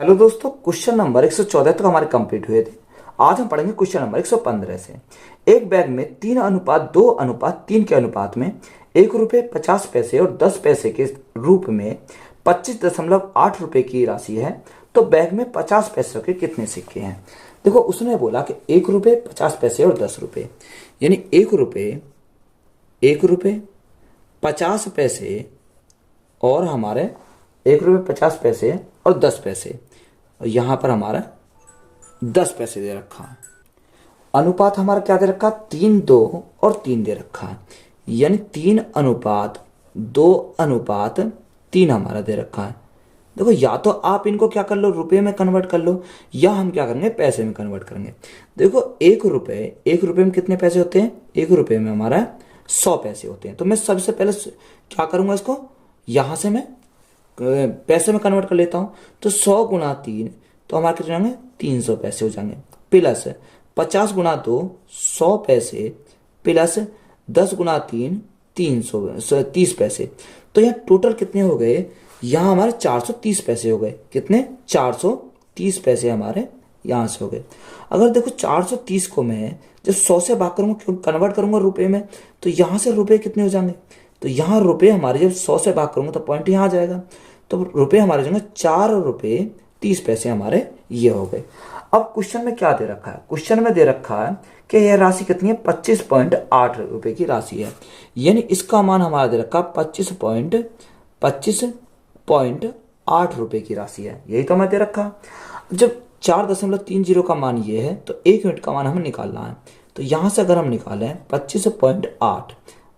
Hello दोस्तों, question number 114 तक हमारे कंप्लीट हुए थे। आज हम पढ़ेंगे क्वेश्चन नंबर 115 से। एक बैग में 3:2:3 के अनुपात में ₹1.50 और 10 पैसे के रूप में 25.8 रुपए की राशि है, तो बैग में 50 पैसों के कितने सिक्के हैं। देखो, उसने बोला कि ₹1, 50 पैसे और 10 रुपए, यानी ₹1, 50 पैसे और हमारे ₹1.50 और 10 पैसे, और यहाँ पर हमारा 10 पैसे दे रखा है। अनुपात हमारा क्या दे रखा है, 3:2 और 3 दे रखा है, यानी 3:2:3 हमारा दे रखा है। देखो, या तो आप इनको क्या कर लो, रुपए में कन्वर्ट कर लो, या हम क्या करेंगे, पैसे में कन्वर्ट करेंगे। देखो, एक रुपए में कितने पैसे होते हैं, ₹1 में हमारा 100 पैसे होते हैं। तो मैं सबसे पहले क्या करूंगा, इसको यहां से मैं पैसे में कन्वर्ट कर लेता हूं। तो 100 × 3 तो हमारे कितने होंगे, 300 पैसे हो जाएंगे, प्लस 50 × 2 100 पैसे, प्लस 10 × 3 30 पैसे। तो यहाँ टोटल कितने हो गए, यहाँ हमारे 430 पैसे हो गए। कितने, 430 पैसे हमारे यहाँ से हो गए। अगर देखो 430 को मैं जब 100 से भाग करूंगा, कन्वर्ट करूंगा रुपए में, तो यहाँ से रुपए कितने हो जाएंगे, तो यहाँ रुपए हमारे जब 100 से भाग करूंगा तो पॉइंट यहाँ आ जाएगा, तो रुपए हमारे जो ₹4.30 हमारे ये हो गए। अब क्वेश्चन में क्या दे रखा है, क्वेश्चन में दे रखा है कि यह राशि कितनी है, 25.8 की राशि है, यानी इसका मान हमारा दे रखा 25.8 की राशि है, यही तो हमें दे रखा। जब 4.30 का मान ये है, तो 1 यूनिट का मान हमें निकालना है। तो यहां से अगर हम निकालें 25.8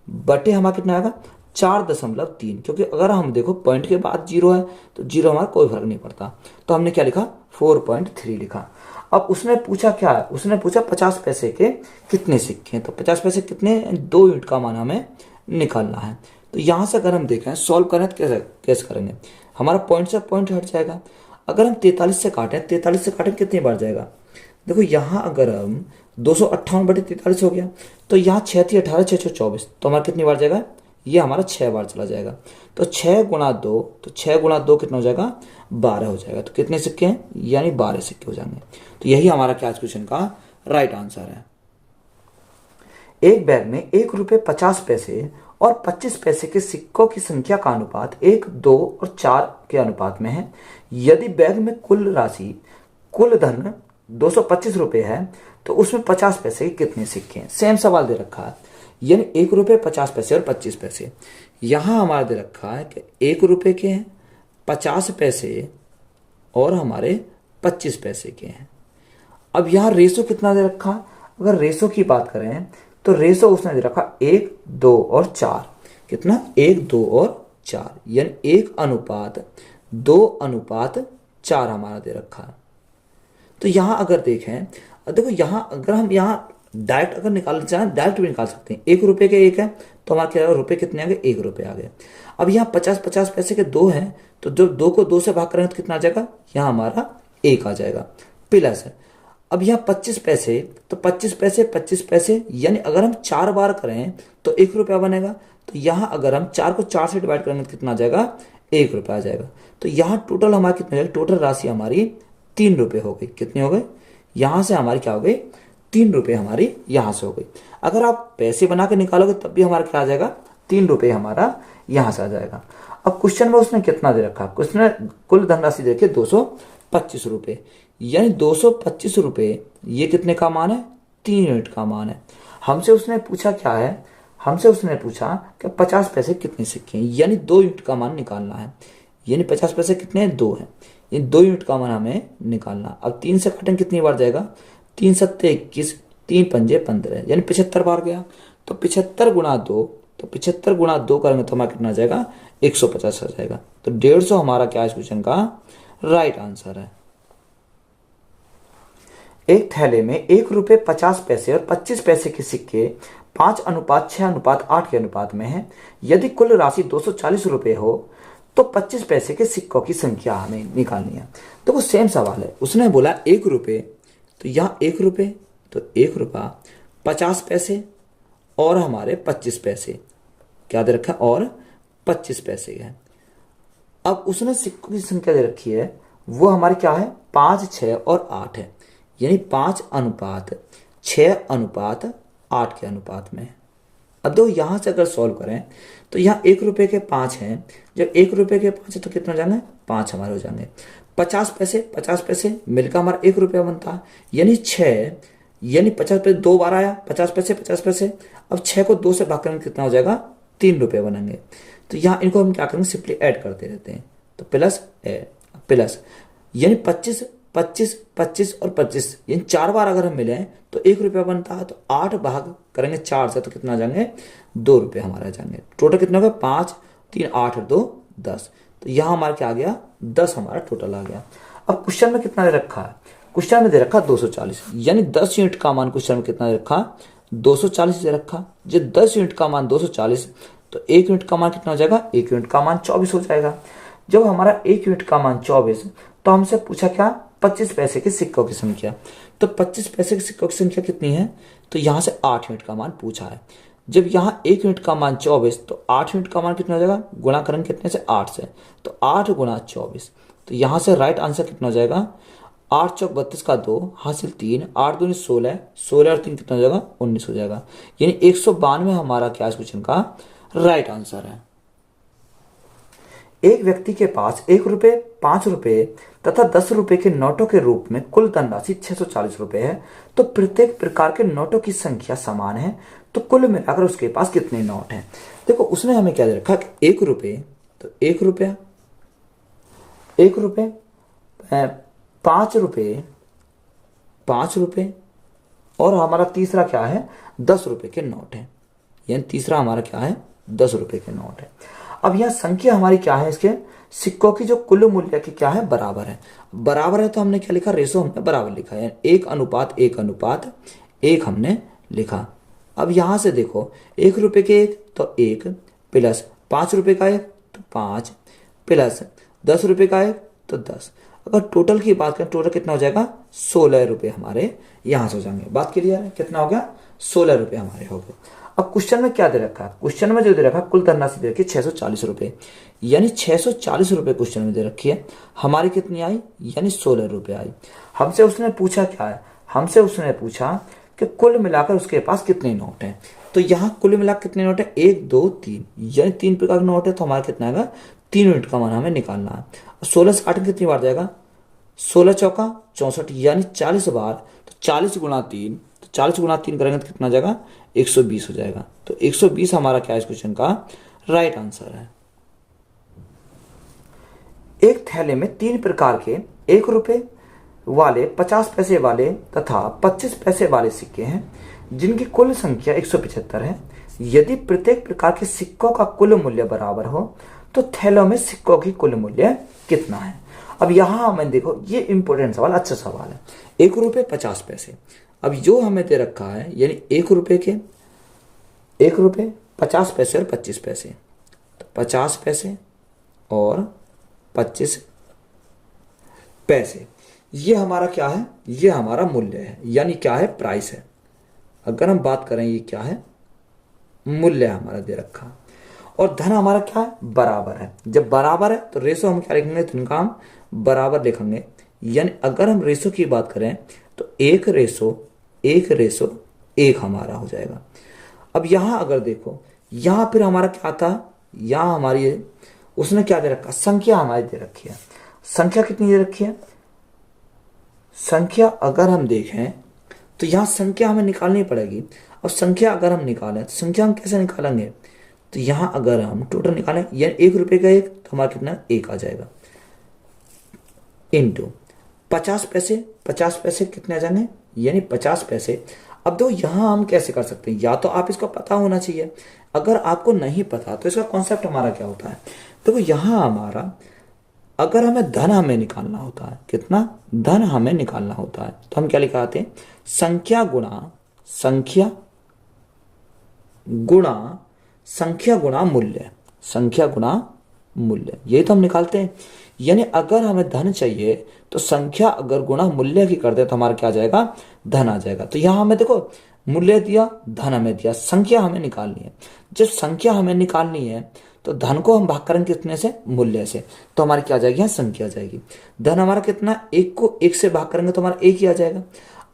बटे हमारा कितना आएगा, 4.3, क्योंकि अगर हम देखो पॉइंट के बाद 0 है तो 0 हमारा कोई फर्क नहीं पड़ता, तो हमने क्या लिखा, 4.3 लिखा। अब उसने पूछा क्या है, उसने पूछा 50 पैसे के कितने सिक्के हैं, तो 50 पैसे कितने, 2 यूनिट का मान हमें निकालना है। तो यहां से अगर हम देखें, सॉल्व करें तो कैसे करेंगे, हमारा पॉइंट से पॉइंट हट जाएगा। अगर हम 43 से काटें कितनी बार जाएगा, देखो यहाँ अगर हम 258/43 हो गया, तो यहाँ 6×3 = 18, 6×6 = 24, तो हमारा कितनी बार जाएगा, ये हमारा 6 बार चला जाएगा। तो 6 × 2, तो 6 × 2 कितना हो जाएगा, 12 हो जाएगा। तो कितने सिक्के हैं, यानी 12 सिक्के हो जाएंगे। तो यही हमारा क्या क्वेश्चन का राइट आंसर है। एक बैग में ₹1.50 और 25 पैसे के सिक्कों की संख्या का अनुपात 1, 2 और 4 के अनुपात में है। यदि बैग में कुल धन ₹225 है, तो उसमें 50 पैसे के कितने सिक्के हैं। सेम सवाल दे रखा है, यानी ₹1, 50 पैसे और 25 पैसे। यहां हमारा दे रखा है कि ₹1 के हैं, 50 पैसे और हमारे 25 पैसे के हैं। अब यहाँ रेशो कितना दे रखा, अगर रेशो की बात करें तो रेशो उसने दे रखा 1, 2 और 4। कितना, 1, 2 और 4, यानी 1:2:4 हमारा दे रखा है। तो यहां अगर देखें, देखो यहां अगर हम यहाँ डायरेक्ट अगर निकालना चाहें, डायरेक्ट भी निकाल सकते हैं। ₹1 के 1 है, तो हमारे क्या रुपए कितने आ गए, ₹1 आ गए। अब यहाँ 50 पैसे के 2 हैं, तो जब 2 को 2 से भाग करेंगे तो कितना आ जाएगा, यहाँ हमारा 1 आ जाएगा, प्लस है। अब यहाँ 25 पैसे, तो 25 पैसे, यानी अगर हम 4 बार करें तो ₹1 बनेगा। तो यहाँ अगर हम 4 को 4 से डिवाइड करेंगे तो कितना आ जाएगा, ₹1 आ जाएगा। तो यहाँ टोटल हमारी कितनी हो गई, टोटल राशि हमारी ₹3 हो गई। कितनी हो गई, यहां से हमारी क्या हो गई, ₹3 हमारी यहां से हो गई। अगर आप पैसे बना के निकालोगे तब भी हमारा क्या आ जाएगा, ₹3 हमारा यहां से आ जाएगा। अब क्वेश्चन में उसने कितना दे रखा, क्वेश्चन कुल धनराशि देखिए ₹225, यानी ₹225 ये कितने का मान है, 3 यूनिट का मान है। हमसे उसने पूछा क्या है, हमसे उसने पूछा कि 50 पैसे कितने सिक्के हैं, यानी 2 यूनिट का मान निकालना है। यानी 50 पैसे कितने हैं, 2 है, ये 2 यूनिट का मान हमें निकालना। अब 3 से काटें कितनी बार जाएगा, 3 × 7 = 21, 3 × 5 = 15, यानी 75 बार गया। तो 75 × 2 करेंगे तो हमारा कितना आ जाएगा, 150 आ जाएगा। तो 150 हमारा क्या इस क्वेश्चन का राइट आंसर है। एक थैले में ₹1, 50 और 25 पैसे के सिक्के 5:6:8 के अनुपात में है। यदि कुल राशि ₹240 हो, तो 25 पैसे के सिक्कों की संख्या हमें निकालनी है। तो वो सेम सवाल है, उसने बोला ₹1, तो यहाँ ₹1, तो ₹1, 50 पैसे और हमारे 25 पैसे, क्या दे रखा है, और 25 पैसे है। अब उसने सिक्कों की संख्या दे रखी है, वो हमारी क्या है, 5, 6 और 8 है, यानी 5:6:8 के अनुपात में है। अब दो यहां से अगर सॉल्व करें तो यहाँ 1 रुपए के 5 हैं, जब 1 रुपए के 5 है तो कितना हो जाएंगे, 5 हमारे हो जाएंगे। 50 पैसे मिलकर हमारा 1 रुपया बनता है, यानी 6, यानी 50 पैसे 2 बार आया, 50 पैसे। अब 6 को 2 से भाग करेंगे कितना हो जाएगा, 3 रुपये बनेंगे। तो यहाँ इनको हम क्या करेंगे, सिंपली ऐड करते रहते हैं, तो प्लस यानी 25, 25, 25 और 25, यानी 4 बार अगर हम मिले तो 1 रुपया बनता है। तो 8 भाग करेंगे 4 से तो कितना आ जाएंगे, 2 रुपये हमारे आ जाएंगे। टोटल कितना हो गया, 5, 3, 8 और 2, 10। तो यहाँ हमारा क्या आ गया, 10 हमारा टोटल आ गया। अब क्वेश्चन में कितना दे रखा है, क्वेश्चन में दे रखा 240, यानी 10 यूनिट का मान क्वेश्चन में कितना दे रखा, 240 दे रखा। जब 10 यूनिट का मान 240, तो 1 यूनिट का मान कितना हो जाएगा, 1 यूनिट का मान 24 हो जाएगा। जब हमारा 1 यूनिट का मान 24, तो हमसे पूछा क्या, 25 पैसे के सिक्कों की संख्या। तो 25 पैसे के सिक्कों की संख्या कितनी है, तो यहाँ से 8 यूनिट का मान पूछा है। जब यहाँ 1 यूनिट का मान 24, तो 8 यूनिट का मान कितना हो जाएगा, गुणा करेंगे कितने से, 8 से, तो 8 गुणा 24। तो यहाँ से राइट आंसर कितना हो जाएगा, 8 चौक 32 का 2 हासिल 3, 8 दूनी 16, 16 और 3 कितना हो जाएगा, 19 हो जाएगा। यानी 192 हमारा क्या इस क्वेश्चन का राइट आंसर है। एक व्यक्ति के पास 1 रुपए, 5 रुपए तथा 10 रुपए के नोटों के रूप में कुल धनराशि 640 रुपए है। तो प्रत्येक प्रकार के नोटों की संख्या समान है, तो कुल मिलाकर उसके पास कितने नोट हैं। देखो उसने हमें क्या दे रखा, 1 रुपए, तो 1 रुपया, 1 रुपए, 5 रुपए, 5 रुपए, और हमारा तीसरा क्या है, 10 रुपए के नोट है, यानी तीसरा हमारा क्या है, 10 रुपए के नोट है। अब यह संख्या हमारी क्या है, इसके सिक्कों की जो कुल मूल्य की क्या है, बराबर है। बराबर है तो हमने क्या लिखा, रेशो हमने बराबर लिखा है, 1:1:1 हमने लिखा। अब यहां से देखो 1 रुपए के 1 तो 1, प्लस 5 रुपए का 1 तो 5, प्लस 10 रुपए का 1 तो 10। अगर टोटल की बात करें, टोटल कितना हो जाएगा, 16 रुपए हमारे यहां से हो जाएंगे। बात क्लियर है, कितना हो गया, 16 रुपए हमारे हो गए। अब क्वेश्चन में क्या दे रखा है, क्वेश्चन में जो दे रखा है कुल धनराशि दे रखी है 640 रुपए, यानी 640 रुपए क्वेश्चन में दे रखी है, हमारी कितनी आई, यानी 16 रुपए आई। हमसे उसने पूछा क्या है, हमसे उसने पूछा कि कुल मिलाकर उसके पास कितने नोट हैं। तो यहाँ कुल मिलाकर कितने नोट है, 1, 2, 3, यानी 3 प्रकार के नोट है। तो हमारा कितना आएगा, 3 यूनिट का मान हमें निकालना है। 16 से 8 कितनी बार जाएगा, 16 चौका 64, यानी 40 बार। तो 40 गुणा 3, तो 40 गुणा 3 करेंगे तो कितना जाएगा, 120 हो जाएगा। तो 120 हमारा क्या है इस क्वेश्चन का राइट आंसर है। एक थैले में 3 प्रकार के 1 रुपए वाले, 50 पैसे वाले तथा 25 पैसे वाले सिक्के हैं, जिनकी कुल संख्या 175 है। यदि प्रत्येक प्रकार के सिक्कों का कुल मूल्य बराबर हो, तो थैलों में सिक्कों की कुल मूल्य कितना है। अब यहां हमें देखो, ये इंपॉर्टेंट सवाल, अच्छा सवाल है। 1 रुपए 50 पैसे, अब जो हमें दे रखा है, यानी 1 रुपए के 1 रुपए 50 पैसे और 25 पैसे, तो 50 पैसे और 25 पैसे, ये हमारा क्या है, ये हमारा मूल्य है, यानी क्या है, प्राइस है। अगर हम बात करें, ये क्या है, मूल्य हमारा दे रखा, और धन हमारा क्या है, बराबर है। जब बराबर है तो रेशो हम क्या लिखेंगे, तो इनका हम बराबर लिखेंगे। यानी अगर हम रेशो की बात करें तो 1:1 हमारा हो जाएगा। अब यहां अगर देखो, यहां फिर हमारा क्या था, यहां हमारी उसने क्या दे रखा, संख्या हमारी दे रखी है। संख्या कितनी दे रखी है, संख्या अगर हम देखें तो यहां संख्या हमें निकालनी पड़ेगी। अब संख्या अगर हम निकालें तो संख्या हम कैसे निकालेंगे, तो यहां अगर हम टोटल निकालें, यानी 1 रुपए का 1, तो हमारा कितना 1 आ जाएगा, इंटू 50 पैसे, 50 पैसे कितने आ जाएंगे, यानी 50 पैसे। अब दो यहां हम कैसे कर सकते हैं, या तो आप इसको पता होना चाहिए, अगर आपको नहीं पता तो इसका कॉन्सेप्ट हमारा क्या होता है। देखो यहां हमारा, अगर हमें धन हमें निकालना होता है, कितना धन हमें निकालना होता है, तो हम क्या लिखाते हैं, संख्या गुणा संख्या गुणा मूल्य, संख्या गुणा मूल्य, ये तो हम निकालते हैं। यानी अगर हमें धन चाहिए तो संख्या अगर गुणा मूल्य की कर दे तो हमारा क्या आ जाएगा, धन आ जाएगा। तो यहां हमें देखो मूल्य दिया, धन हमें दिया, संख्या हमें निकालनी है। जब संख्या हमें निकालनी है तो धन को हम भाग करेंगे कितने से, मूल्य से, तो हमारी क्या आ जाएगी, यहाँ संख्या आ जाएगी। धन हमारा कितना, एक को एक से भाग करेंगे तो हमारा एक ही आ जाएगा।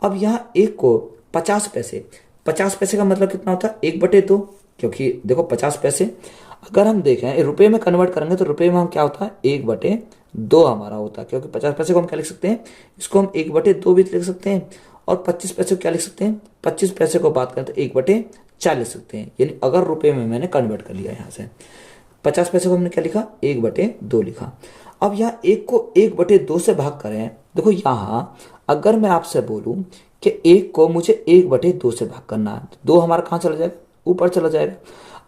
अब यहाँ एक को 50 पैसे, 50 पैसे का मतलब कितना होता है, 1/2, क्योंकि देखो 50 पैसे अगर हम देखें रुपए में कन्वर्ट करेंगे तो रुपए में हम क्या होता है, 1/2 हमारा होता है, क्योंकि 50 पैसे को हम क्या लिख सकते हैं, इसको हम 1/2 भी लिख सकते हैं, और 25 पैसे को क्या लिख सकते हैं, 25 पैसे को बात करें तो 1/4 लिख सकते हैं। यानी अगर रुपए में मैंने कन्वर्ट कर लिया यहाँ से, 50 पैसे को हमने क्या लिखा, 1/2 लिखा। अब यहाँ एक को 1/2 से भाग करें, देखो यहाँ अगर मैं आपसे बोलूं कि एक को मुझे 1/2 से भाग करना है, तो 2 हमारा कहाँ चला जाएगा, ऊपर चला जाएगा।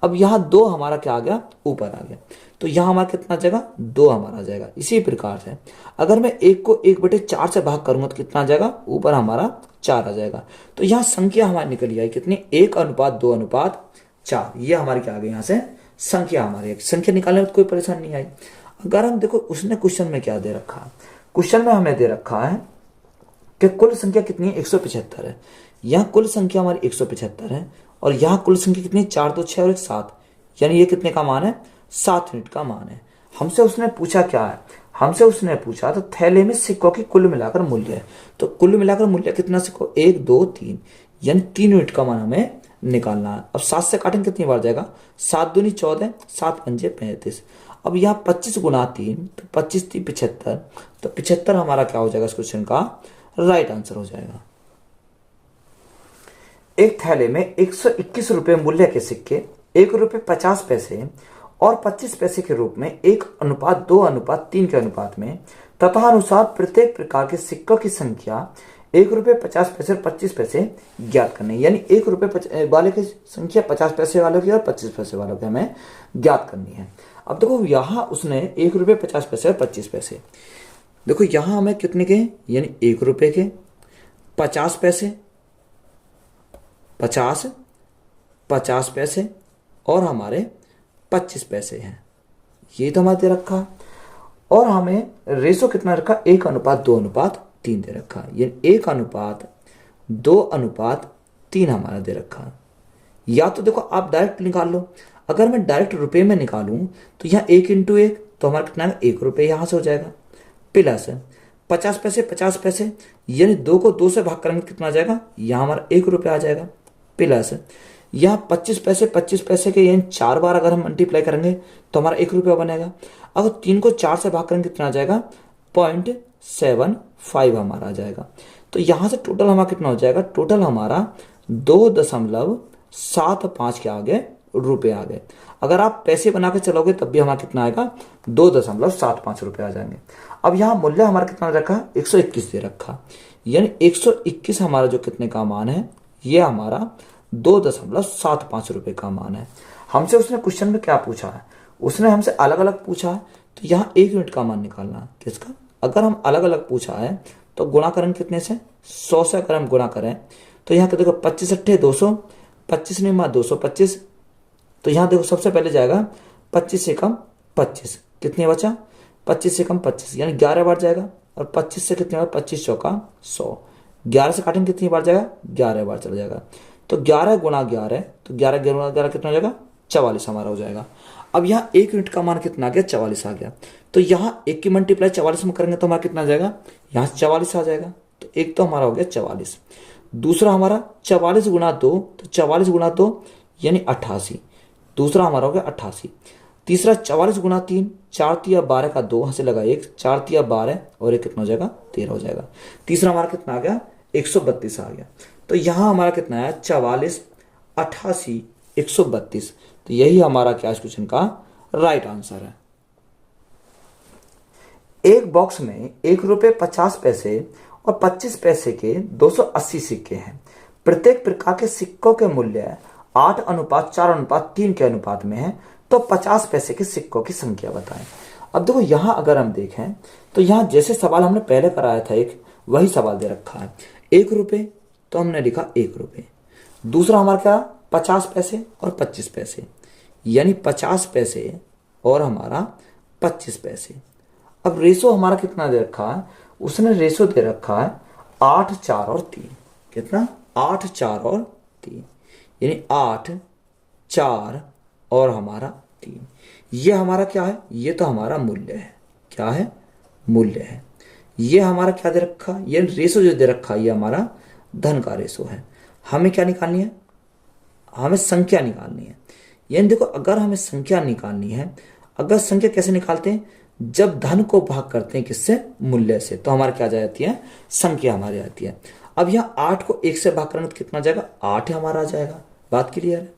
अब यहाँ 2 हमारा क्या आ गया, ऊपर आ गया, तो यहाँ हमारा कितना आ जाएगा, 2 हमारा आ जाएगा। इसी प्रकार से अगर मैं एक को 1/4 से भाग करूंगा तो कितना आ जाएगा, ऊपर हमारा 4 आ जाएगा। तो यहाँ संख्या हमारी निकल आई कितनी, 1:2:4। ये हमारी क्या आ गई, यहाँ से संख्या हमारी, संख्या निकालने में तो कोई परेशानी नहीं आई। अगर हम देखो उसने क्वेश्चन में क्या दे रखा है, क्वेश्चन में हमें दे रखा है कि कुल संख्या कितनी है, 175 है। यहाँ कुल संख्या हमारी 175 है, और यहाँ कुल संख्या कितनी, 4 2 6 और 1 7, यानी ये कितने का मान है, 7 यूनिट का मान है। हमसे उसने पूछा क्या है, हमसे उसने पूछा तो थैले में सिक्कों की कुल मिलाकर मूल्य है, तो कुल मिलाकर मूल्य कितना सिक्कों, 1 2 3, यानी 3 यूनिट का मान हमें निकालना है। अब 7 से काटेंगे कितनी बार जाएगा, 7 दूनी 14, 7 पंजे 35। अब यहाँ 25 गुना 3, तो 25 3 75, तो 75 हमारा क्या हो जाएगा, इस क्वेश्चन का राइट आंसर हो जाएगा। एक थैले में 121 रुपए मूल्य के सिक्के, 1 रुपये 50 पैसे और 25 पैसे के रूप में 1:2:3 के अनुपात में तथा अनुसार प्रत्येक प्रकार के सिक्कों की संख्या 1 रुपये 50 पैसे और 25 पैसे ज्ञात करनी है। यानी 1 रुपये वाले की संख्या 50 पैसे वालों की और 25 पैसे वालों की हमें ज्ञात करनी है। अब देखो यहाँ उसने 1 रुपये 50 पैसे और 25 पैसे, देखो यहाँ हमें कितने के, यानी 1 रुपये के 50 पैसे, 50 पैसे और हमारे 25 पैसे हैं, ये तो हमारे दे रखा। और हमें रेशो कितना रखा, 1:2:3 दे रखा, ये 1:2:3 हमारा दे रखा। या तो देखो आप डायरेक्ट निकाल लो, अगर मैं डायरेक्ट रुपए में निकालूं तो यहाँ 1 × 1 तो हमारा कितना है, 1 रुपये यहाँ से हो जाएगा, प्लस 50 पैसे 50 पैसे, यानी 2 को 2 से भाग करेंगे कितना आ जाएगा, यहाँ हमारा 1 रुपये आ जाएगा, प्लस यहाँ 25 पैसे के यानी 4 बार अगर हम मल्टीप्लाई करेंगे तो हमारा 1 रुपया बनेगा। अगर 3 को 4 से भाग करेंगे कितना आ जाएगा, 0.75 हमारा आ जाएगा। तो यहाँ से टोटल हमारा कितना हो जाएगा, टोटल हमारा 2.75 के आगे रुपए आ गए। अगर आप पैसे बना के चलोगे तब भी हमारा कितना आएगा, 2.75 रुपये आ जाएंगे। अब यहाँ मूल्य हमारा कितना रखा, 121 दे रखा, यानी 121 हमारा जो कितने का मान है, ये हमारा 2.75 रुपये का मान है। हमसे उसने क्वेश्चन में क्या पूछा है, उसने हमसे अलग अलग पूछा है, तो यहाँ 1 यूनिट का मान निकालना है किसका। अगर हम अलग अलग पूछा है तो गुणा करें कितने से, 100 से अगर हम गुणा करें तो यहाँ देखो 25 × 8 200, 25 नहीं 225, तो यहाँ देखो सबसे पहले जाएगा 25 से कम 25, कितने बचा, 25 से कम 25, यानी 11 बार जाएगा, और 25 से कितने बार, 25 चौका 100, 11 से काटेंगे कितनी बार जाएगा, 11 बार चला जाएगा। तो 11 × 11, तो 11 × 11 कितना हो जाएगा, 44 हमारा हो जाएगा। अब यहाँ 1 यूनिट का मान कितना आ गया, 44 आ गया। तो यहाँ 1 की मल्टीप्लाई 44 में करेंगे तो हमारा कितना आ जाएगा, यहाँ 44 आ जाएगा। तो एक तो हमारा हो गया 44, दूसरा हमारा 44 × 2, तो 44 × 2 यानी 88, दूसरा हमारा हो गया 88। तीसरा 44 × 3, 4 × 12 का 2 यहाँ से लगा 1, 4 × 12 और एक कितना हो जाएगा, 13 हो जाएगा। तीसरा हमारा कितना आ गया, 132 आ गया। तो यहाँ हमारा कितना है, 44 88 132, तो यही हमारा क्या क्वेश्चन का राइट आंसर है। एक बॉक्स में 1 रुपये 50 पैसे और 25 पैसे के 280 सिक्के हैं। प्रत्येक प्रकार के सिक्कों के मूल्य 8:4:3 के अनुपात में है, तो 50 पैसे के सिक्कों की संख्या बताएं। अब देखो यहाँ अगर हम देखें तो यहाँ जैसे सवाल हमने पहले कराया था एक, वही सवाल दे रखा है। 1 रुपये तो हमने लिखा 1 रुपये, दूसरा हमारा क्या 50 पैसे और 25 पैसे, यानी 50 पैसे और हमारा 25 पैसे। अब रेशो हमारा कितना दे रखा है, उसने रेशो दे रखा है 8 4 और 3, कितना 8 4 और 3, यानी 8 4 और हमारा 3। ये हमारा क्या है, ये तो हमारा मूल्य है, क्या है, मूल्य है। ये हमारा क्या दे रखा, ये रेशो जो दे रखा ये हमारा धन का रेशो है। हमें क्या निकालनी है, हमें संख्या निकालनी है। यानी देखो अगर हमें संख्या निकालनी है, अगर संख्या कैसे निकालते हैं, जब धन को भाग करते हैं किससे, मूल्य से, तो हमारी क्या आ जाती है, संख्या हमारी आती है। अब यहाँ 8 को 1 से भाग करेंगे तो कितना जाएगा, 8 हमारा आ जाएगा। बात क्लियर है।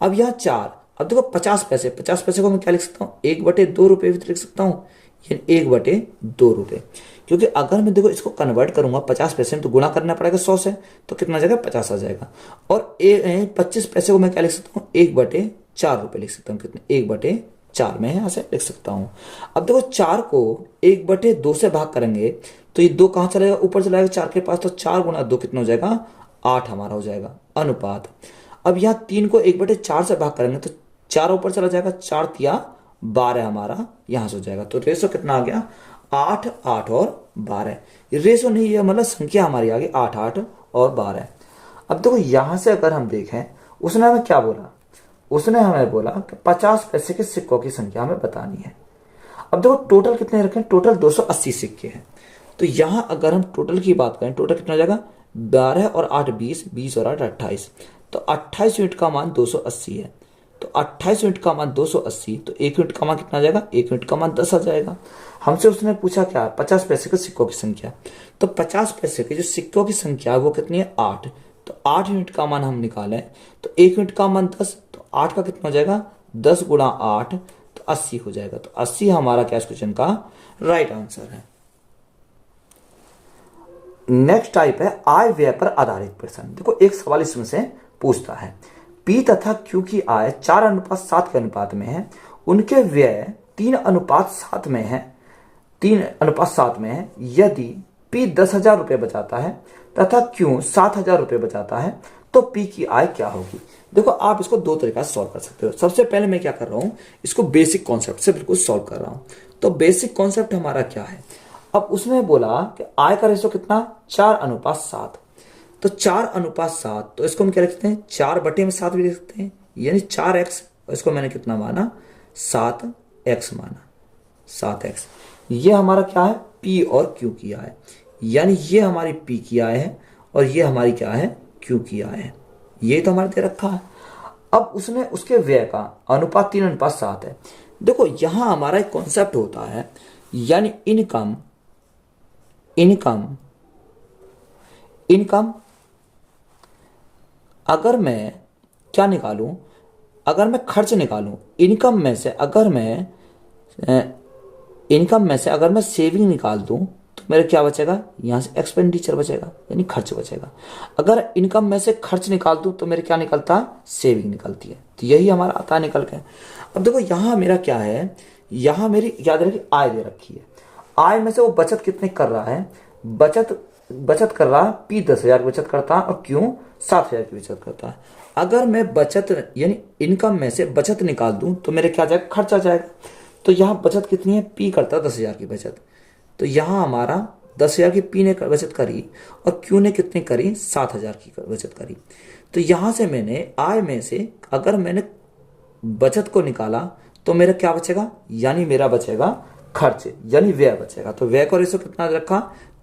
अब यहाँ 4, अब देखो 50 पैसे, 50 पैसे को मैं क्या लिख सकता हूँ, 1/2 रुपये भी लिख सकता हूँ, यानी 1/2 रुपये। क्योंकि अगर मैं देखो इसको कन्वर्ट करूंगा 50 पैसे में तो गुणा करना पड़ेगा 100 से, तो कितना जाएगा, 50 आ जाएगा। और 25 पैसे को मैं क्या लिख सकता हूँ, 1/4 रुपये लिख सकता हूँ, कितने, 1/4 में यहाँ से लिख सकता हूँ। अब देखो 4 को 1/2 से भाग करेंगे तो ये 2 कहाँ चलेगा, ऊपर चला जाएगा 4 के पास, तो 4 गुणा 2 कितना हो जाएगा, 8 हमारा हो जाएगा अनुपात। अब यहाँ 3 को 1/4 से भाग करेंगे तो 4 ऊपर चला जाएगा, 4 तिया 12 हमारा यहाँ से हो जाएगा। तो रेशो कितना आ गया, 8, 8 और 12। ये रेशो नहीं है, मतलब संख्या हमारी आ गई 8, 8 और 12। अब देखो यहां से अगर हम देखें, उसने हमें क्या बोला, उसने हमें बोला कि 50 पैसे के सिक्कों की संख्या हमें बतानी है। अब देखो टोटल कितने रखे, टोटल 280 सिक्के हैं। तो यहां अगर हम टोटल की बात करें, टोटल कितना हो जाएगा, 12 और 8 20, 20 और 8 28। तो 28 यूनिट का मान 280 है। तो 28 यूनिट का मान 280, तो 1 यूनिट का मान कितना आ जाएगा, 1 यूनिट का मान 10 आ जाएगा। हमसे उसने पूछा क्या, 50 पैसे के सिक्कों की संख्या। तो 50 पैसे के जो सिक्कों की संख्या है वो कितनी है, 8। तो 8 यूनिट का मान हम निकालें तो 1 यूनिट का मान 10, तो 8 का कितना हो जाएगा, 10 गुणा 8, तो 80 हो जाएगा। तो 80 हमारा क्या इस क्वेश्चन का राइट आंसर है। नेक्स्ट टाइप है आय व्यय पर आधारित प्रश्न। देखो एक सवाल इसमें से पूछता है, पी तथा क्यू की आय 4:7 के अनुपात में है, उनके व्यय 3:7 में है, 3:7 में है। यदि पी 10,000 रुपये बचाता है तथा क्यू 7,000 रुपये बचाता है तो पी की आय क्या होगी। देखो आप इसको दो तरीका से सॉल्व कर सकते हो। सबसे पहले मैं क्या कर रहा हूं, इसको बेसिक कॉन्सेप्ट से बिल्कुल सॉल्व कर रहा हूं। तो बेसिक कॉन्सेप्ट हमारा क्या है, अब उसने बोला कि आय का रेशो कितना, 4:7। तो 4:7, तो इसको हम क्या लिखते हैं, 4/7 भी लिख सकते हैं, यानी 4x। इसको मैंने कितना माना, 7x माना, 7x। ये हमारा क्या है, P और Q की आय, यानी ये हमारी P की आय है और ये हमारी क्या है, Q की आय है। ये तो हमारे दे रखा है। अब उसने उसके व्यय का अनुपात 3:7 है। देखो यहां हमारा एक कॉन्सेप्ट होता है, यानी इनकम, अगर मैं क्या निकालूं, अगर मैं खर्च निकालूं इनकम में से, अगर मैं सेविंग निकाल दूं तो मेरा क्या बचेगा, यहां से एक्सपेंडिचर बचेगा, यानी खर्च बचेगा। अगर इनकम में से खर्च निकाल दूं तो मेरे क्या निकलता है, सेविंग निकलती है। तो यही हमारा आता निकल के। अब देखो यहां मेरा क्या है, यहां मेरी याद रखिए आय दे रखी है। आय में से वो बचत कितने कर रहा है, बचत कर रहा है, पी 10,000 की बचत करता है और क्यों 7,000 की बचत करता है। अगर मैं बचत यानी इनकम में से बचत निकाल दूं तो मेरे क्या जाएगा, खर्चा जाएगा। तो यहाँ बचत कितनी है, पी करता है 10,000 की बचत। तो यहाँ हमारा 10,000 की पी ने बचत करी और क्यू ने कितनी करी, 7,000 की बचत करी। तो यहाँ से मैंने आय में से अगर मैंने बचत को निकाला तो मेरा क्या बचेगा, यानी मेरा बचेगा खर्च, यानी व्यय बचेगा। तो व्यय का रेशो कितना दे रखा,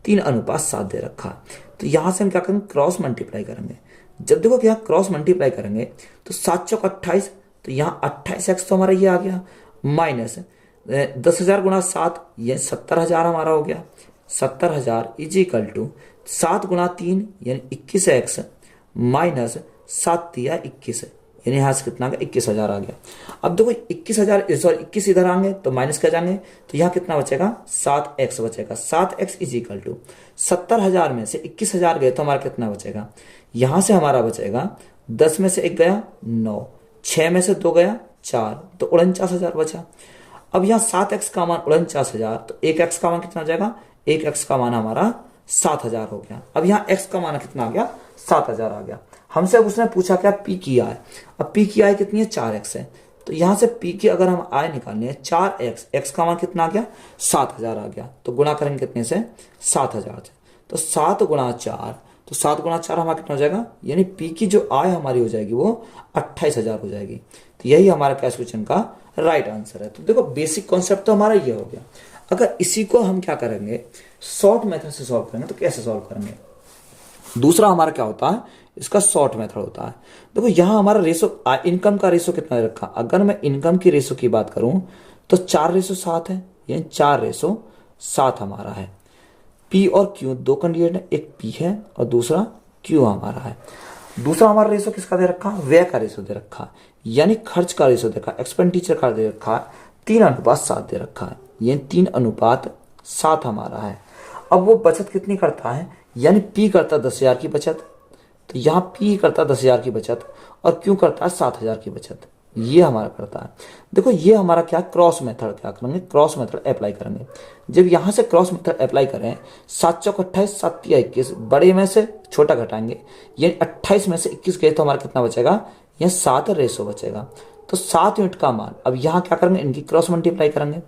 3:7 दे रखा। तो यहां से हम क्या करेंगे, क्रॉस मल्टीप्लाई करेंगे। जब देखो कि यहाँ क्रॉस मल्टीप्लाई करेंगे तो 7 चौक 28, तो यहाँ 28x तो हमारा ये आ गया, माइनस 10,000 गुणा 7, ये 70,000 हमारा हो गया। 70,000 इज इक्वल टू 7 गुणा 3 यानी 21x, माइनस 7 तिया 21, यानी यहां से कितना आ गया, 21,000 आ गया। अब देखो 21,000 सॉरी 21 इधर आएंगे तो माइनस कर जाएंगे, तो यहाँ कितना बचेगा, 7x बचेगा। 7x इज इक्वल टू 70,000 में से 21,000 गए तो हमारा कितना बचेगा, यहां से हमारा बचेगा 10 में से 1 गया 9, 6 में से 2 गया 4, तो 49,000 बचा। अब यहाँ 7x का मान 49,000, तो 1x का मान कितना आ जाएगा, 1x का मान हमारा 7,000 हो गया। अब यहाँ x का मान कितना आ गया, 7,000 आ गया। हमसे अब उसने पूछा क्या, P की आय। अब P की आय कितनी है, 4x है। तो यहां से P की अगर हम आय निकालनी है 4x, x का मान कितना आ गया, 7,000 आ गया। तो गुणा करेंगे कितने से, 7,000 से। तो 7 गुणा 4, तो 7 गुणा 4 हमारा कितना हो जाएगा, यानी P की जो आय हमारी हो जाएगी वो 28,000 हो जाएगी। तो यही हमारा क्या क्वेश्चन का राइट आंसर है। तो देखो बेसिक कॉन्सेप्ट तो हमारा ये हो गया। अगर इसी को हम क्या करेंगे, शॉर्ट मेथड से सॉल्व करेंगे, तो कैसे सॉल्व करेंगे। दूसरा हमारा क्या होता है, इसका शॉर्ट मेथड होता है। देखो यहां हमारा रेशो, इनकम का रेशो कितना दे रखा, अगर मैं इनकम की रेशो की बात करूं तो 4:7 है, यानी 4:7 हमारा है। पी और क्यू दो कैंडिडेट है, एक पी है और दूसरा क्यू हमारा है। दूसरा हमारा रेशो किसका दे रखा, व्यय का रेशो दे रखा, यानी खर्च का रेशो दे रखा, एक्सपेंडिचर का दे रखा 3:7 दे रखा है, यानी 3:7 हमारा है। अब वो बचत कितनी करता है, यानी पी करता 10,000 की बचत, तो यहाँ पी करता 10,000 की बचत और क्यू करता है 7,000 की बचत, ये हमारा करता है। देखो ये हमारा क्या क्रॉस मेथड, क्या करेंगे, क्रॉस मेथड अप्लाई करेंगे। जब यहाँ से क्रॉस मेथड अप्लाई करें, 7 चौक 28, 7 तिया 21, बड़े में से छोटा घटाएंगे, यानी 28 में से 21 गए तो हमारा कितना बचेगा, यह 7 रेशो बचेगा। तो 7 यूनिट का मान, अब यहाँ क्या करेंगे, इनकी क्रॉस मल्टीप्लाई करेंगे,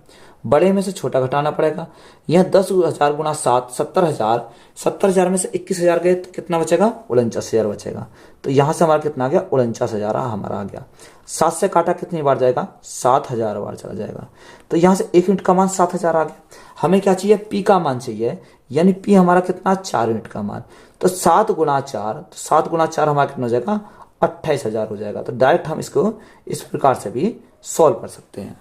बड़े में से छोटा घटाना पड़ेगा। यह 10,000 गुना 7 70,000, 70,000 में से 21,000 गए तो कितना बचेगा, 49,000 बचेगा। तो यहाँ से हमारा कितना आ गया, 49,000 हमारा आ गया। 7 से काटा कितनी बार जाएगा, 7,000 बार चला जाएगा। तो यहाँ से 1 यूनिट का मान 7,000 आ गया। हमें क्या चाहिए, पी का मान चाहिए, यानी पी हमारा कितना, 4 यूनिट का मान। तो 7 गुना 4, तो 7 गुना 4 हमारा कितना हो जाएगा, 28,000 हो जाएगा। तो डायरेक्ट हम इसको इस प्रकार से भी सॉल्व कर सकते हैं।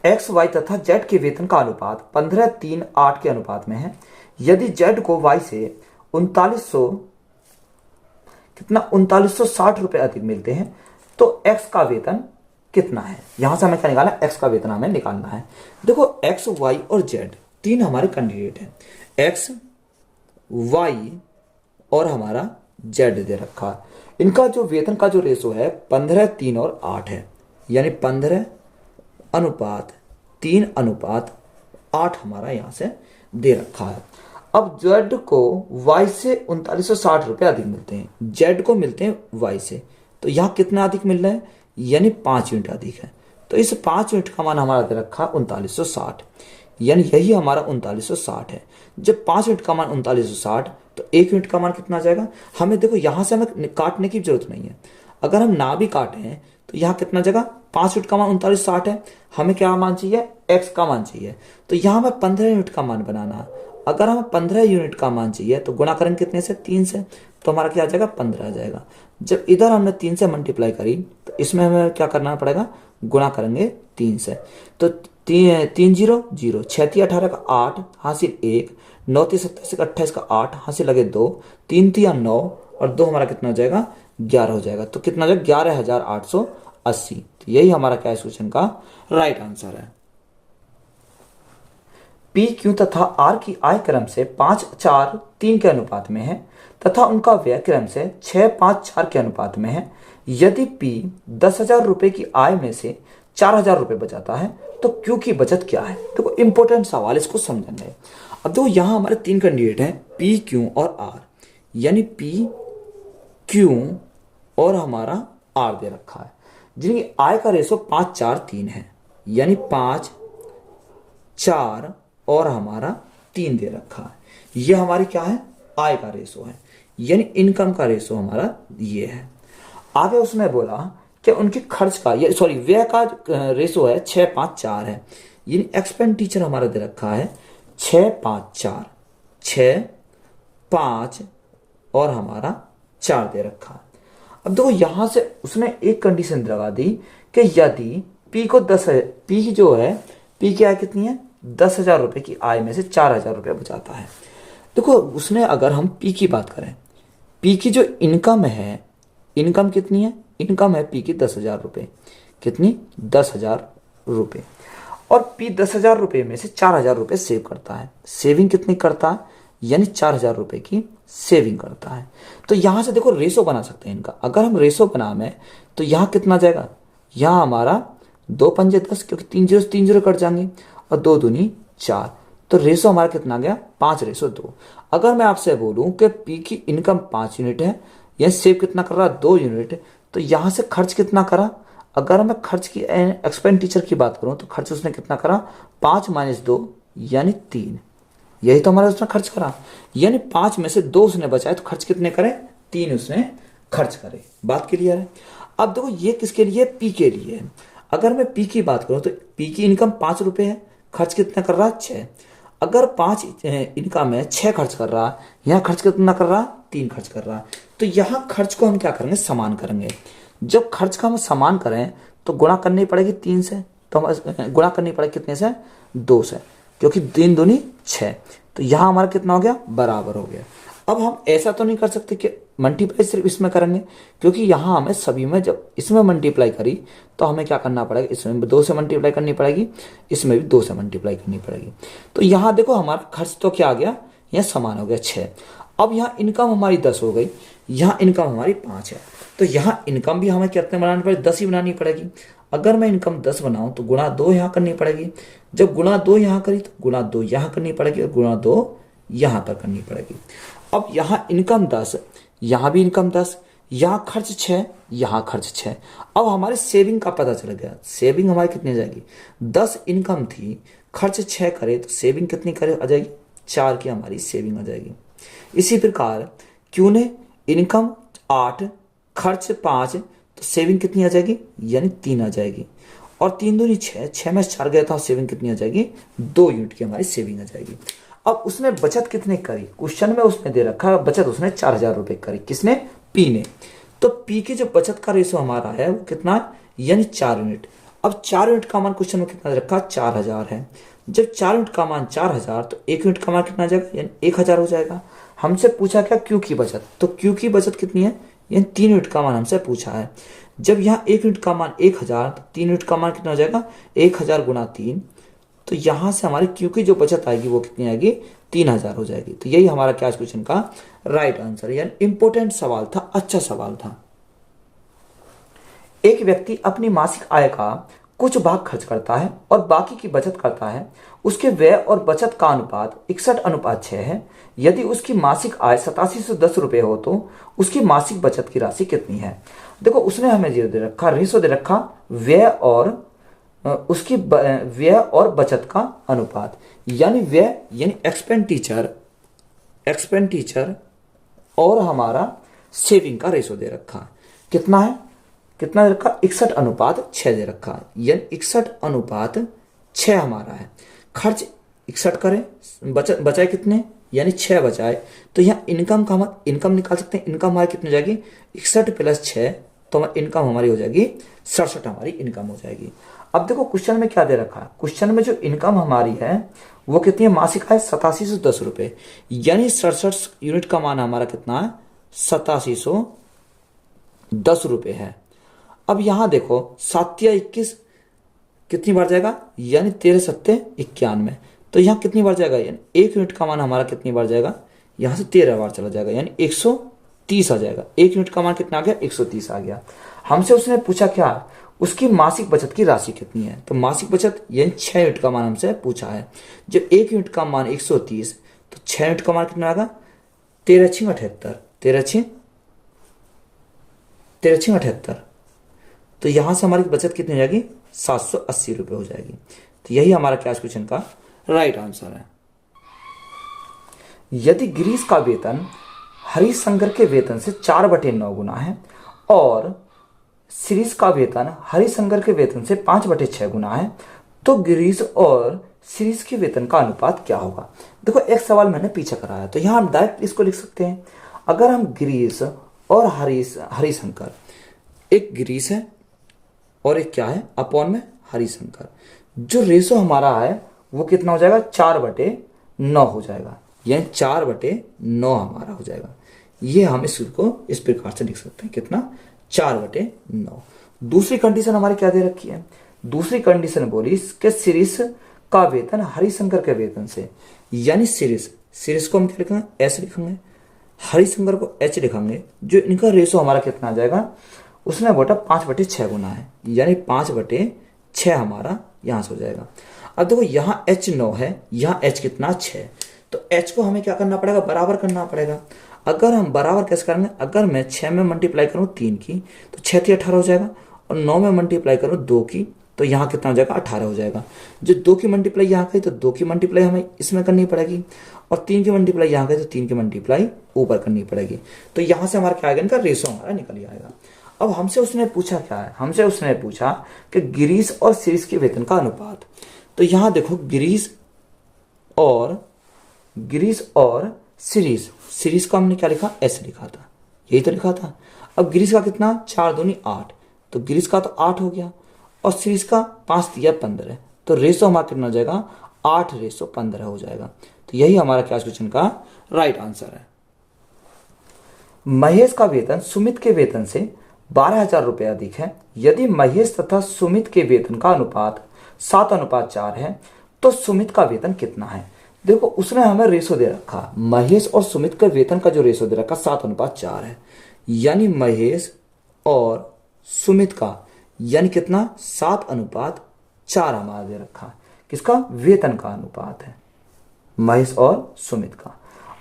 एक्स वाई तथा जेड के वेतन का अनुपात 15:3:8 के अनुपात में है। यदि जेड को वाई से 3900 कितना 3960 रुपए अधिक मिलते हैं तो एक्स का वेतन कितना है। यहां से हमें क्या निकालना है, एक्स का वेतन हमें निकालना है। देखो एक्स वाई और जेड तीन हमारे कैंडिडेट हैं, एक्स वाई और हमारा जेड दे रखा है। इनका जो वेतन का जो रेशो है 15:3:8 है, यानी 15:3:8 हमारा यहां से दे रखा है। अब जेड को वाई से 3960 रुपए अधिक मिलते हैं, जेड को मिलते हैं वाई से, तो यहां कितना अधिक मिल रहा है, यानी 5 यूनिट अधिक है। तो इस 5 यूनिट का मान हमारा दे रखा 3960, यानी यही हमारा 3960 है। जब 5 यूनिट का मान 3960 तो 1 यूनिट का मान कितना आ जाएगा। हमें देखो यहां से हमें काटने की जरूरत नहीं है, अगर हम ना भी काटें तो यहाँ कितना जगह, 5 यूनिट का मान 3960 है, हमें क्या मान चाहिए, एक्स का मान चाहिए। तो यहाँ हमें 15 यूनिट का मान बनाना है। अगर हमें 15 यूनिट का मान चाहिए तो गुणा करेंगे कितने से, 3 से, तो हमारा क्या आ जाएगा, 15 आ जाएगा। जब इधर हमने 3 से मल्टीप्लाई करी तो इसमें हमें क्या करना पड़ेगा, गुणा करेंगे 3 से। तो 3 0 0, 6 3 18 का 8 हासिल 1, 9 3 27 का 28 का 8 हासिल लगे 2, 3 3 9 और 2 हमारा कितना हो जाएगा, 11 हो जाएगा। तो कितना हो जाएगा, 11,880। तो यही हमारा क्या क्वेश्चन का राइट आंसर है। पी क्यू तथा आर की आय क्रम से 5:4:3 के अनुपात में है तथा उनका व्यय क्रम से 6:5:4 के अनुपात में है। यदि पी 10,000 रुपए की आय में से 4,000 रुपए बचाता है तो क्यू की बचत क्या है। देखो इंपॉर्टेंट सवाल, इसको समझेंगे। अब देखो यहां हमारे 3 कैंडिडेट हैं, पी क्यू और आर, यानी पी क्यू और हमारा आर दे रखा है, जिनकी आय का रेशो 5:4:3 है, यानी 5 4 और हमारा 3 दे रखा है। ये हमारी क्या है, आय का रेशो है, यानी इनकम का रेशो हमारा ये है। आगे उसने बोला कि उनके खर्च का, ये सॉरी व्यय का रेशो है 6:5:4 है, यानी एक्सपेंडिचर हमारा दे रखा है 6:5:4, 6 5 और हमारा 4 दे रखा है। अब देखो यहां से उसने एक कंडीशन लगा दी कि यदि पी को 10 है, पी जो है, पी की आय कितनी है, 10,000 रुपए की आय में से 4,000 रुपए बचाता है। देखो उसने, अगर हम पी की बात करें, पी की जो इनकम है, इनकम कितनी है, इनकम है पी की 10,000 रुपए, कितनी, 10,000 रुपए, और पी 10,000 रुपए में से 4,000 रुपए सेव करता है। सेविंग कितनी करता है, यानी 4,000 रुपए की सेविंग करता है। तो यहां से देखो रेशो बना सकते हैं इनका। अगर हम रेशो बनाए तो यहां कितना जाएगा, यहां हमारा 2 पंजे 10, क्योंकि 3 0 कट जाएंगे और 2 दूनी 4, तो रेशो हमारा कितना गया, 5:2। अगर मैं आपसे बोलूं कि पी की इनकम 5 यूनिट है, यह सेव कितना कर रहा है, 2 यूनिट, तो यहां से खर्च कितना करा। अगर मैं खर्च की एक्सपेंडिचर की बात करूं तो खर्च उसने कितना करा, 5 - 2 यानी 3, यही तो हमारा उसने खर्च करा, यानी 5 में से 2 उसने बचाए तो खर्च कितने करे, 3 उसने खर्च करे। बात क्लियर है। अब देखो ये किसके लिए, पी के लिए है। अगर मैं पी की बात करूं तो पी की इनकम 5 रुपए है, खर्च कितना कर रहा है 6। अगर 5 इनकम है, 6 खर्च कर रहा है, यहाँ खर्च कितना कर रहा है 3 खर्च कर रहा है। तो यहाँ खर्च को हम क्या करेंगे, समान करेंगे। जब खर्च का हम समान करें तो गुणा करनी पड़ेगी 3 से, तो हम गुणा करनी पड़ेगी कितने से, 2 से, क्योंकि 3 दूनी 6। तो यहाँ हमारा कितना हो गया, बराबर हो गया। अब हम ऐसा तो नहीं कर सकते कि मल्टीप्लाई सिर्फ इसमें करेंगे, क्योंकि यहाँ हमें सभी में जब इसमें मल्टीप्लाई करी तो हमें क्या करना पड़ेगा, इसमें भी 2 से मल्टीप्लाई करनी पड़ेगी, इसमें भी 2 से मल्टीप्लाई करनी पड़ेगी। तो यहाँ देखो हमारा खर्च तो क्या आ गया, यहाँ समान हो गया 6। अब यहाँ इनकम हमारी 10 हो गई, यहाँ इनकम हमारी 5 है। तो यहाँ इनकम भी हमें कितने बनानी पड़ेगी, 10 ही बनानी पड़ेगी। अगर मैं इनकम 10 बनाऊं तो गुणा 2 यहाँ करनी पड़ेगी। जब गुणा 2 यहाँ करी तो गुणा 2 यहाँ करनी पड़ेगी और गुणा 2 यहाँ पर करनी पड़ेगी। अब यहाँ इनकम 10, यहाँ भी इनकम 10, यहाँ खर्च 6, यहाँ खर्च 6। अब हमारे सेविंग का पता चल गया। सेविंग हमारी कितनी आ जाएगी, 10 इनकम थी, खर्च 6 करे तो सेविंग कितनी करे आ जाएगी, 4 की हमारी सेविंग आ जाएगी। इसी प्रकार क्यू ने इनकम 8, खर्च 5, तो सेविंग कितनी आ जाएगी, यानी 3 आ जाएगी। और 3 दूनी 6, 6 में 4 गया था, सेविंग कितनी आ जाएगी, 2 यूनिट की हमारी सेविंग आ जाएगी। अब उसने बचत कितने करी, क्वेश्चन में उसने दे रखा बचत उसने 4000 रुपए करी, किसने, पी ने। तो पी की जो बचत का रेशो हमारा है वो कितना है, यानी 4 यूनिट। अब 4 यूनिट का मान क्वेश्चन में कितना दे रखा, 4000 है। जब 4 यूनिट का मान 4000 तो 1 यूनिट का मान कितना आ जाएगा, यानी 1000 हो जाएगा। हमसे पूछा क्या, क्यू की बचत, तो क्यू की बचत कितनी है, यानी 3 यूनिट का मान हमसे पूछा है। जब यहाँ 1 यूनिट का मान 1000 तो 3 यूनिट का मान कितना हो जाएगा, 1000 गुणा 3। तो यहां से हमारी क्यू की जो बचत आएगी वो कितनी आएगी, 3000 हो जाएगी। तो यही हमारा क्या क्वेश्चन का राइट आंसर, यानी इंपॉर्टेंट सवाल था, अच्छा सवाल था। एक व्यक्ति अपनी मासिक आय का कुछ भाग खर्च करता है और बाकी की बचत करता है। उसके व्यय और बचत का अनुपात 61:6 है। यदि उसकी मासिक आय 8710 रुपए हो तो उसकी मासिक बचत की राशि कितनी है। देखो उसने हमें जो दे रखा, रेशो दे रखा, व्यय और उसकी व्यय और बचत का अनुपात, यानी व्यय यानी एक्सपेंडिचर और हमारा सेविंग का रेशो दे रखा कितना है, कितना दे रखा, 61:6 दे रखा, यानी 61:6 हमारा है। खर्च 61 करें, बचाए कितने, यानी 6 बचाए। तो यहाँ इनकम का हम इनकम निकाल सकते हैं। इनकम हमारी कितनी हो जाएगी, 61 + 6, तो इनकम हमारी हो जाएगी 67 हमारी इनकम हो जाएगी। अब देखो क्वेश्चन में क्या दे रखा है, क्वेश्चन में जो इनकम हमारी है वो कितनी है, मासिक आय 8710 रुपए, यानी 67 यूनिट का मान हमारा कितना है, 8710 रुपए है। अब यहां देखो 7 या 21 कितनी बार जाएगा, यानी 13 7 91। तो यहाँ कितनी बार जाएगा, यानी 1 यूनिट का मान हमारा कितनी बार जाएगा, यहां से 13 बार चला जाएगा, यानी 130 आ जाएगा। 1 यूनिट का मान कितना आ गया, 130 आ गया। हमसे उसने पूछा क्या, उसकी मासिक बचत की राशि कितनी है। तो मासिक बचत यानी 6 यूनिट का मान हमसे पूछा है। जब 1 यूनिट का मान 130 तो 6 यूनिट का मान कितना आएगा, 13 × 78, 13 × 78। तो यहां से हमारी बचत कितनी हो जाएगी, 780 रुपए हो जाएगी। तो यही हमारा क्या क्वेश्चन का राइट आंसर है। यदि गिरीश का वेतन हरिशंकर के वेतन से 4/9 गुना है और शिरीष का वेतन हरिशंकर के वेतन से 5/6 गुना है, तो गिरीश और शिरीष के वेतन का अनुपात क्या होगा। देखो एक सवाल मैंने पीछे कराया, तो यहां हम डायरेक्ट इसको लिख सकते हैं। अगर हम गिरीश और हरिशंकर, एक गिरीश है और एक क्या है, अपॉन में हरिशंकर, जो रेशो हमारा है वो कितना हो जाएगा, 4/9 हो जाएगा, यानी 4/9 हमारा हो जाएगा। ये हम इसको इस प्रकार से लिख सकते हैं, कितना, 4/9। दूसरी कंडीशन हमारी क्या दे रखी है, दूसरी कंडीशन बोली कि शिरीष का वेतन हरिशंकर के वेतन से, यानी शिरीष को हम क्या लिखेंगे, एस लिखेंगे, हरिशंकर को एच लिखेंगे। जो इनका रेशो हमारा कितना आ जाएगा, उसने बोला 5/6 गुना है, यानी 5/6 हमारा यहां से हो जाएगा। अब देखो यहाँ H9 है, यहाँ H कितना, 6, तो H को हमें क्या करना पड़ेगा, बराबर करना पड़ेगा। अगर हम बराबर कैसे करेंगे, अगर मैं 6 में मल्टीप्लाई करूं 3 की तो 6 × 18 हो जाएगा, और 9 में मल्टीप्लाई करूं 2 की तो यहाँ कितना हो जाएगा, 18 हो जाएगा। जो 2 की मल्टीप्लाई यहाँ करी तो 2 की मल्टीप्लाई हमें इसमें करनी पड़ेगी, और 3 की मल्टीप्लाई यहाँ करी तो 3 की मल्टीप्लाई ऊपर करनी पड़ेगी। तो यहाँ से हमारा क्या आएगा, इनका रेशो हमारा निकल आएगा। अब हमसे उसने पूछा क्या है, हमसे उसने पूछा कि गिरीश और शिरीष के वेतन का अनुपात। तो यहां देखो और शिरीष, शिरीष का हमने क्या लिखा, ऐसे लिखा था, यही तो लिखा था। अब गिरीश का कितना, 4 दूनी 8, तो गिरीश का तो 8 हो गया, और शिरीष का 5 दिया 15, तो रेशो हमारा कितना हो जाएगा, 8:15 हो जाएगा। तो यही हमारा क्या क्वेश्चन का राइट आंसर है। महेश का वेतन सुमित के वेतन से 12,000 रुपये अधिक है। यदि महेश तथा सुमित के वेतन का अनुपात 7:4 है तो सुमित का वेतन कितना है। देखो उसने हमें रेशो दे रखा, महेश और सुमित के वेतन का जो रेशो दे रखा 7:4 है, यानी महेश और सुमित का यानी कितना, 7:4 हमारा दे रखा है। किसका, वेतन का अनुपात है, महेश और सुमित का।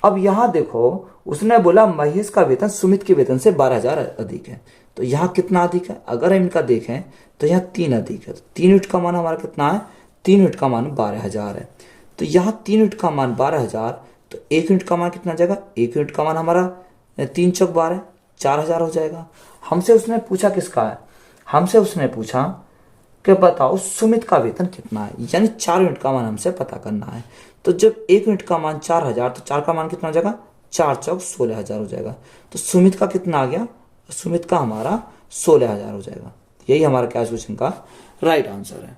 अब यहां देखो उसने बोला महेश का वेतन सुमित के वेतन से 12,000 अधिक है, तो यहां कितना अधिक है, अगर हम इनका देखें तो यहाँ 3 अधिक है। तो 3 यूनिट का मान हमारा कितना है, 3 यूनिट का मान 12,000 है। तो यहाँ 3 यूनिट का मान 12,000, तो 1 यूनिट का मान कितना आ जाएगा, 1 यूनिट का मान हमारा 3 चौक 12, 4,000 हो जाएगा। हमसे उसने पूछा किसका है, हमसे उसने पूछा कि बताओ सुमित का वेतन कितना है, यानी 4 यूनिट का मान हमसे पता करना है। तो जब 1 यूनिट का मान 4,000, तो 4 का मान कितना हो जाएगा, 4 चौक 16,000 हो जाएगा। तो सुमित का कितना आ गया, सुमित का हमारा 16,000 हो जाएगा। यही हमारा क्या क्वेश्चन का राइट आंसर है।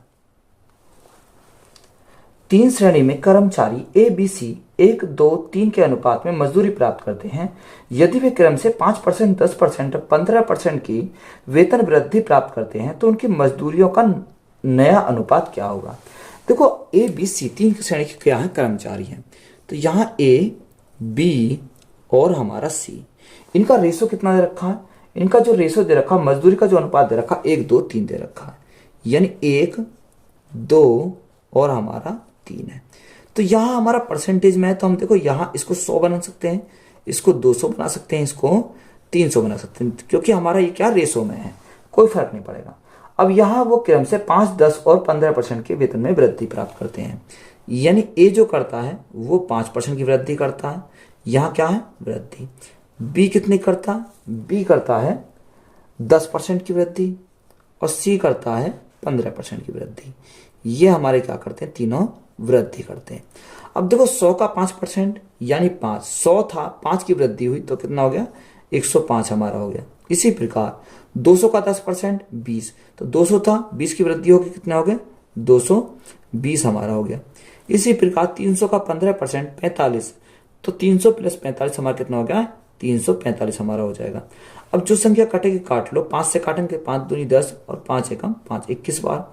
3 श्रेणी में कर्मचारी ए बी सी 1, 2, 3 के अनुपात में मजदूरी प्राप्त करते हैं। यदि वे क्रम से 5%, 10%, 15% की वेतन वृद्धि प्राप्त करते हैं तो उनकी मजदूरियों का नया अनुपात क्या होगा। देखो ए बी सी 3 श्रेणी के क्या है, कर्मचारी हैं। तो यहाँ ए बी और हमारा सी, इनका रेशो कितना दे रखा है, इनका जो रेशो दे रखा, मजदूरी का जो अनुपात दे रखा 1, 2, 3 दे रखा है, यानी 1, 2 और हमारा 3 है। तो यहाँ हमारा परसेंटेज में है, तो हम देखो यहाँ इसको 100 बना सकते हैं, इसको 200 बना सकते हैं, इसको 300 बना सकते हैं, क्योंकि हमारा ये क्या रेशो में है, कोई फर्क नहीं पड़ेगा। अब यहाँ वो क्रम से 5, 10 और 15% के वेतन में वृद्धि प्राप्त करते हैं, यानी ए जो करता है वो 5% की वृद्धि करता है, यहाँ क्या है वृद्धि। बी कितनी करता है, बी करता है 10% की वृद्धि, और सी करता है 15% की वृद्धि। ये हमारे क्या करते हैं, तीनों वृद्धि करते हैं। अब देखो 100 का 5% यानी 5, 100 था 5 की वृद्धि हुई तो कितना हो गया, 105 हमारा हो गया। इसी प्रकार 200 का 10% 20, तो 200 था 20 की वृद्धि होगी, कितना हो गया 220 हमारा हो गया। इसी प्रकार 300 का 15% 45, तो 300 + 45 हमारा कितना हो गया, 345 हमारा हो जाएगा। अब जो संख्या कटेगी काट लो, 5 से काटेंगे 5 दूनी 10 और 5 एकम 5, 21 बार।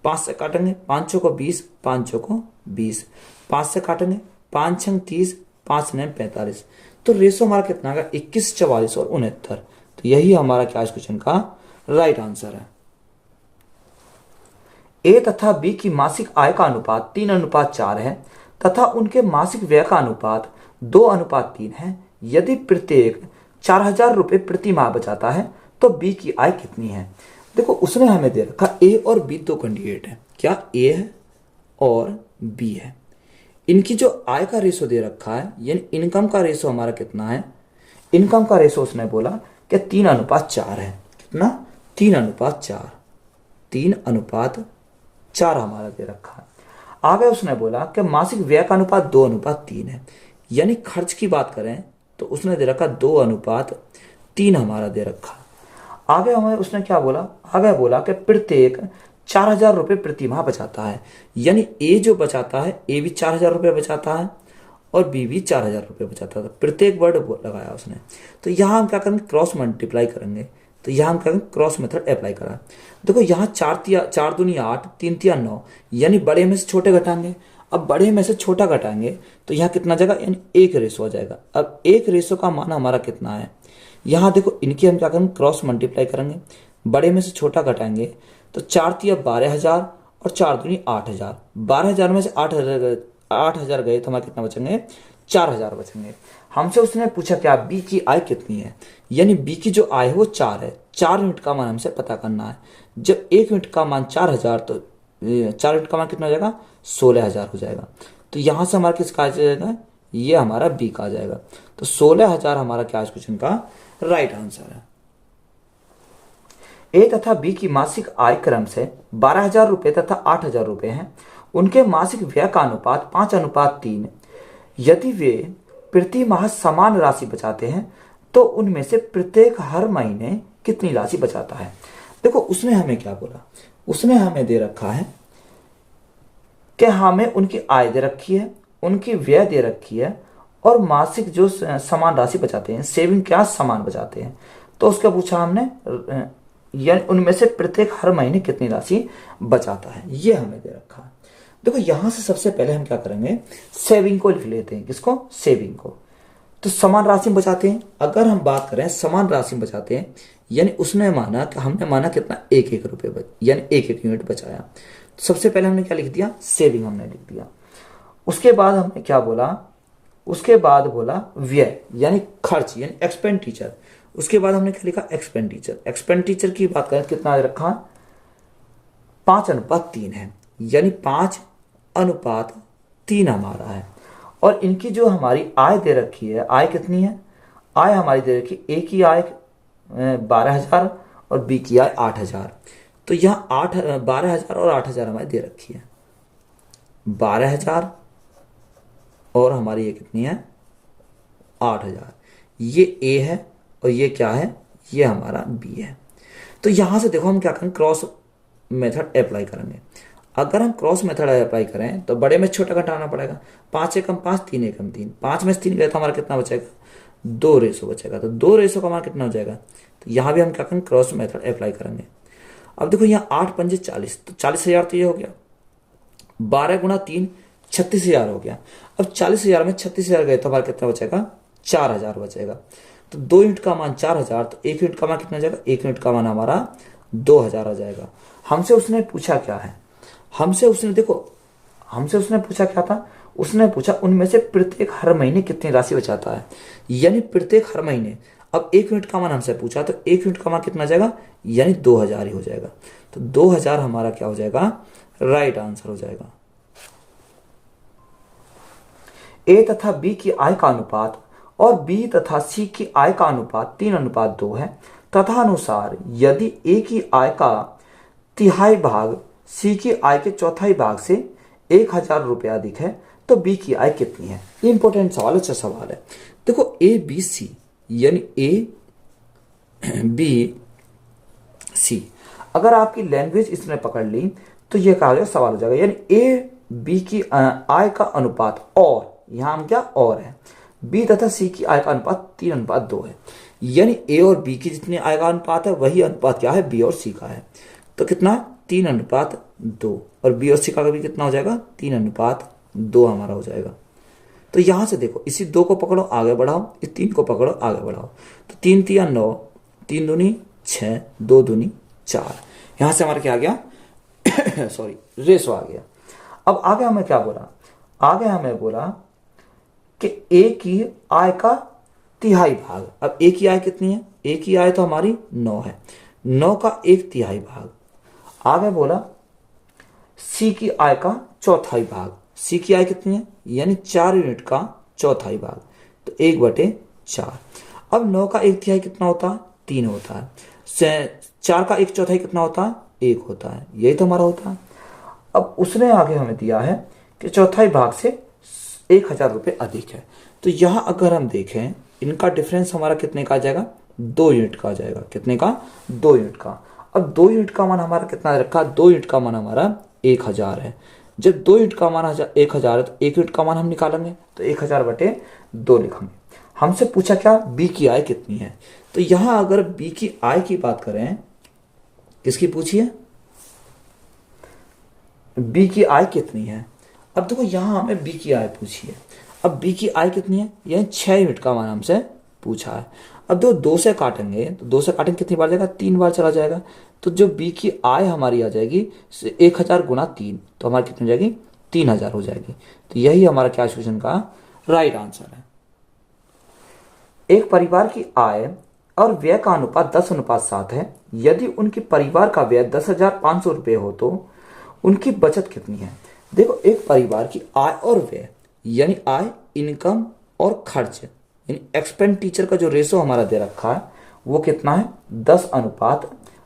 5 से काटेंगे 5 चौको 20, 5 चौको 20, 5 से काटेंगे 5 छंग 30, 5 9 45, तो रेशो हमारा कितना आएगा 21, 44 और 69। तो यही हमारा क्या इस क्वेश्चन का राइट आंसर है। ए तथा बी की मासिक आय का अनुपात 3:4 है तथा उनके मासिक व्यय का अनुपात 2:3 है। यदि प्रत्येक 4,000 रुपये प्रति माह बचाता है तो बी की आय कितनी है। देखो उसने हमें दे रखा ए और बी 2 कैंडिडेट है, क्या ए है और बी है। इनकी जो आय का रेशो दे रखा है यानी इनकम का रेशो हमारा कितना है, इनकम का रेशो उसने बोला कि 3:4 है। कितना, 3:4, 3:4 हमारा दे रखा है। आगे उसने बोला कि मासिक व्यय का अनुपात 2:3 है, यानी खर्च की बात करें तो उसने दे रखा 2:3 हमारा दे रखा। आगे हमें उसने क्या बोला, आगे बोला कि प्रत्येक 4,000 रुपये प्रति माह बचाता है, यानी ए जो बचाता है ए भी 4,000 रुपये बचाता है और बी भी 4,000 रुपये बचाता था। प्रत्येक वर्ड लगाया उसने, तो यहाँ हम क्या करेंगे क्रॉस मल्टीप्लाई करेंगे। तो यहाँ हम करेंगे क्रॉस मेथड अप्लाई करा। देखो यहाँ 4 दूनी 8, 3 तिया 9, यानी बड़े में से छोटे घटाएंगे। अब बड़े में से छोटा घटाएंगे तो यहाँ कितना जाएगा, यानी 1 रेशो हो जाएगा। अब 1 रेशो का मान हमारा कितना है, यहाँ देखो इनकी हम क्या करेंगे क्रॉस मल्टीप्लाई करेंगे। बड़े में से छोटा घटाएंगे तो 4 तिया 12,000 और 4 दूनी 8,000। 12,000 में से 8,000 गए तो हमारे कितना बचेंगे, 4,000 बचेंगे। हमसे उसने पूछा क्या बी की आय कितनी है, यानी बी की जो आय है वो 4 है। 4 यूनिट का मान हमसे पता करना है। जब 1 यूनिट का मान 4,000 तो 4 यूनिट का मान कितना हो जाएगा, 16,000 हो जाएगा। तो यहाँ से हमारा किसका आ जाएगा, ये हमारा बी का आ जाएगा। तो 16,000 हमारा क्या क्वेश्चन का राइट आंसर है। ए तथा बी की मासिक आय क्रम से 12,000 रुपये तथा 8,000 रुपये है। उनके मासिक व्यय का अनुपात 5:3। यदि वे प्रति माह समान राशि बचाते हैं तो उनमें से प्रत्येक हर महीने कितनी राशि बचाता है। देखो उसने हमें क्या बोला, उसने हमें दे रखा है कि हमें उनकी आय दे रखी है, उनकी व्यय दे रखी है और मासिक जो समान राशि बचाते हैं, सेविंग क्या समान बचाते हैं। तो उसका पूछा हमने यानी उनमें से प्रत्येक हर महीने कितनी राशि बचाता है, ये हमें दे रखा है। देखो यहां से सबसे पहले हम क्या करेंगे, सेविंग को लिख लेते हैं। किसको, सेविंग को। तो समान राशि में बचाते हैं। अगर हम बात करें समान राशि में बचाते हैं यानी उसने माना कि हमने माना कितना, 1-1 रुपये यानी 1-1 यूनिट बचाया। तो सबसे पहले हमने क्या लिख दिया, सेविंग हमने लिख दिया। उसके बाद हमने क्या बोला, उसके बाद बोला व्यय यानी खर्च यानी एक्सपेंडिचर। उसके बाद हमने क्या लिखा, एक्सपेंडिचर। एक्सपेंडिचर की बात करें कितना रखा, 5:3 है यानी 5:3 हमारा है। और इनकी जो हमारी आय दे रखी है, आय कितनी है, आय हमारी दे रखी, ए की आय 12,000 और बी की आय 8,000। तो यहाँ 12,000 और 8,000 हमारी दे रखी है। 12,000 और हमारी ये कितनी है, 8,000। ये ए है और ये क्या है, ये हमारा बी है। तो यहां से देखो हम क्या करेंगे, क्रॉस मेथड अप्लाई करेंगे। अगर हम क्रॉस मेथड अप्लाई करें तो बड़े में छोटा घटाना पड़ेगा। 5 एकम 5, 3 एकम 3, 5 में से 3 गए तो हमारा कितना बचेगा, 2 रेशो बचेगा। तो 2 रेशो का हमारा कितना हो जाएगा। तो यहाँ भी हम क्या करेंगे, क्रॉस मेथड अप्लाई करेंगे। अब देखो यहाँ 8×5 = 40, तो 40,000 तो ये हो गया। 12×3 = 36,000 हो गया। अब 40,000 में 36,000 गए तो हमारा कितना बचेगा, 4,000 बचेगा। तो 2 यूनिट का मान 4,000, तो 1 यूनिट का मान कितना जाएगा, 1 यूनिट का मान हमारा 2,000 आ जाएगा। हमसे उसने पूछा क्या है, हमसे उसने पूछा क्या था, उसने पूछा उनमें से प्रत्येक हर महीने कितनी राशि बचाता है, यानी प्रत्येक हर महीने। अब 1 यूनिट का मान हमसे पूछा तो 1 यूनिट का मान कितना जाएगा, यानी 2,000 ही हो जाएगा। तो 2,000 हमारा क्या हो जाएगा, राइट आंसर हो जाएगा। ए तथा बी की आय का अनुपात और बी तथा सी की आय का अनुपात 3:2 है। तथा अनुसार यदि ए की आय का तिहाई भाग सी की आय के चौथाई भाग से 1,000 रुपये अधिक है तो बी की आय कितनी है। ये इंपॉर्टेंट सवाल, अच्छा सवाल है। देखो ए बी सी यानी ए बी सी, अगर आपकी लैंग्वेज इसने पकड़ ली तो ये कहा जाएगा सवाल हो जाएगा। यानी ए बी की आय का अनुपात, और यहां हम क्या, और है, बी तथा सी की आय का अनुपात 3:2 है। यानी ए और बी की जितनी आय का अनुपात है वही अनुपात क्या है, बी और सी का है। तो कितना, 3:2, और बी और सी का भी कितना हो जाएगा, 3:2 हमारा हो जाएगा। तो यहां से देखो इसी 2 को पकड़ो आगे बढ़ाओ, इस 3 को पकड़ो आगे बढ़ाओ। तो 3 × 3 = 9, 3 दूनी 6, 2 दूनी 4। यहां से हमारा क्या आ गया सॉरी, रेशो आ गया। अब आगे हमें क्या बोला, आगे हमें बोला कि ए की आय का तिहाई भाग। अब ए की आय कितनी है, ए की आय तो हमारी 9 है, 9 का 1/3 भाग। आगे बोला सी की आय का चौथाई भाग। सी की आय कितनी है, यानी 4 यूनिट का चौथाई भाग, तो 1/4। अब 9 का 1/3 कितना होता है, 3 होता है। 4 का 1/4 कितना होता है, 1 होता है। यही तो हमारा होता है। अब उसने आगे हमें दिया है कि चौथाई भाग से 1,000 रुपये अधिक है। तो यहां अगर हम देखें इनका डिफरेंस हमारा कितने का आ जाएगा, 2 यूनिट का आ जाएगा। कितने का, 2 यूनिट का। अब 2 यूनिट का मान हमारा कितना रखा, 2 यूनिट का मान हमारा 1,000 है। जब 2 यूनिट का मान 1,000 है तो 1 यूनिट का मान हम निकालेंगे, तो 1,000/2 लिखेंगे। हमसे पूछा क्या, बी की आय कितनी है। तो यहां अगर बी की आय की बात करें, किसकी पूछी है, बी की आय कितनी है। अब देखो यहां हमें बी की आय पूछी है। अब बी की आय कितनी है, यानी 6 यूनिट का मान हमसे पूछा है। अब जो 2 से काटेंगे तो 2 से काटेंगे कितनी बार जाएगा, 3 बार चला जाएगा। तो जो बी की आय हमारी आ जाएगी 1,000 × 3, तो हमारी कितनी हो जाएगी, 3,000 हो जाएगी। तो यही हमारा क्या क्वेश्चन का राइट आंसर है। एक परिवार की आय और व्यय का अनुपात 10:7 है। यदि उनके परिवार का व्यय 10,500 रुपये हो तो उनकी बचत कितनी है। देखो एक परिवार की आय और व्यय यानी आय, इनकम और खर्च यानी एक्सपेंडिचर का जो रेशो हमारा दे रखा है वो कितना है, 10:5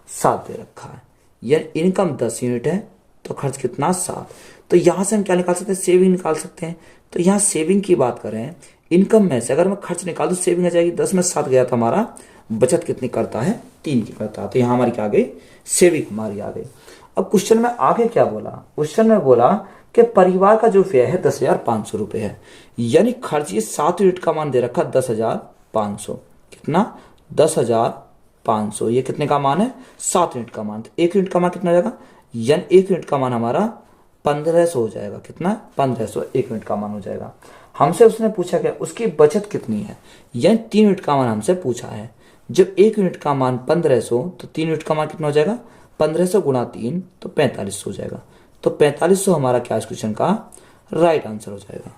7 दे रखा है, यानी इनकम 10 यूनिट है तो खर्च कितना 7। तो यहां से हम क्या निकाल सकते हैं, सेविंग निकाल सकते हैं। तो यहाँ सेविंग की बात करें, इनकम में से अगर मैं खर्च निकाल दूं सेविंग आ जाएगी। 10 में 7 गया तो हमारा बचत कितनी करता है, 3 की करता है। तो यहाँ हमारी क्या आ गई, सेविंग हमारी आ गई। अब क्वेश्चन में आगे क्या बोला, क्वेश्चन में बोला कि परिवार का जो व्यय है 10,500 रुपए है, यानी खर्च ये 7 यूनिट का मान दे रखा 10,500। कितना, 10,500। ये कितने का मान है, 7 यूनिट का मान। तो 1 यूनिट का मान कितना जाएगा, यानी 1 यूनिट का मान हमारा 1500 हो जाएगा। कितना, 1500 1 यूनिट का मान हो जाएगा। हमसे उसने पूछा क्या, उसकी बचत कितनी है, यानी 3 यूनिट का मान हमसे पूछा है। जब 1 यूनिट का मान 1500 तो 3 यूनिट का मान कितना हो जाएगा, 1500 गुणा 3 तो 4500 हो जाएगा। तो 4500 हमारा क्या इस क्वेश्चन का राइट आंसर हो जाएगा।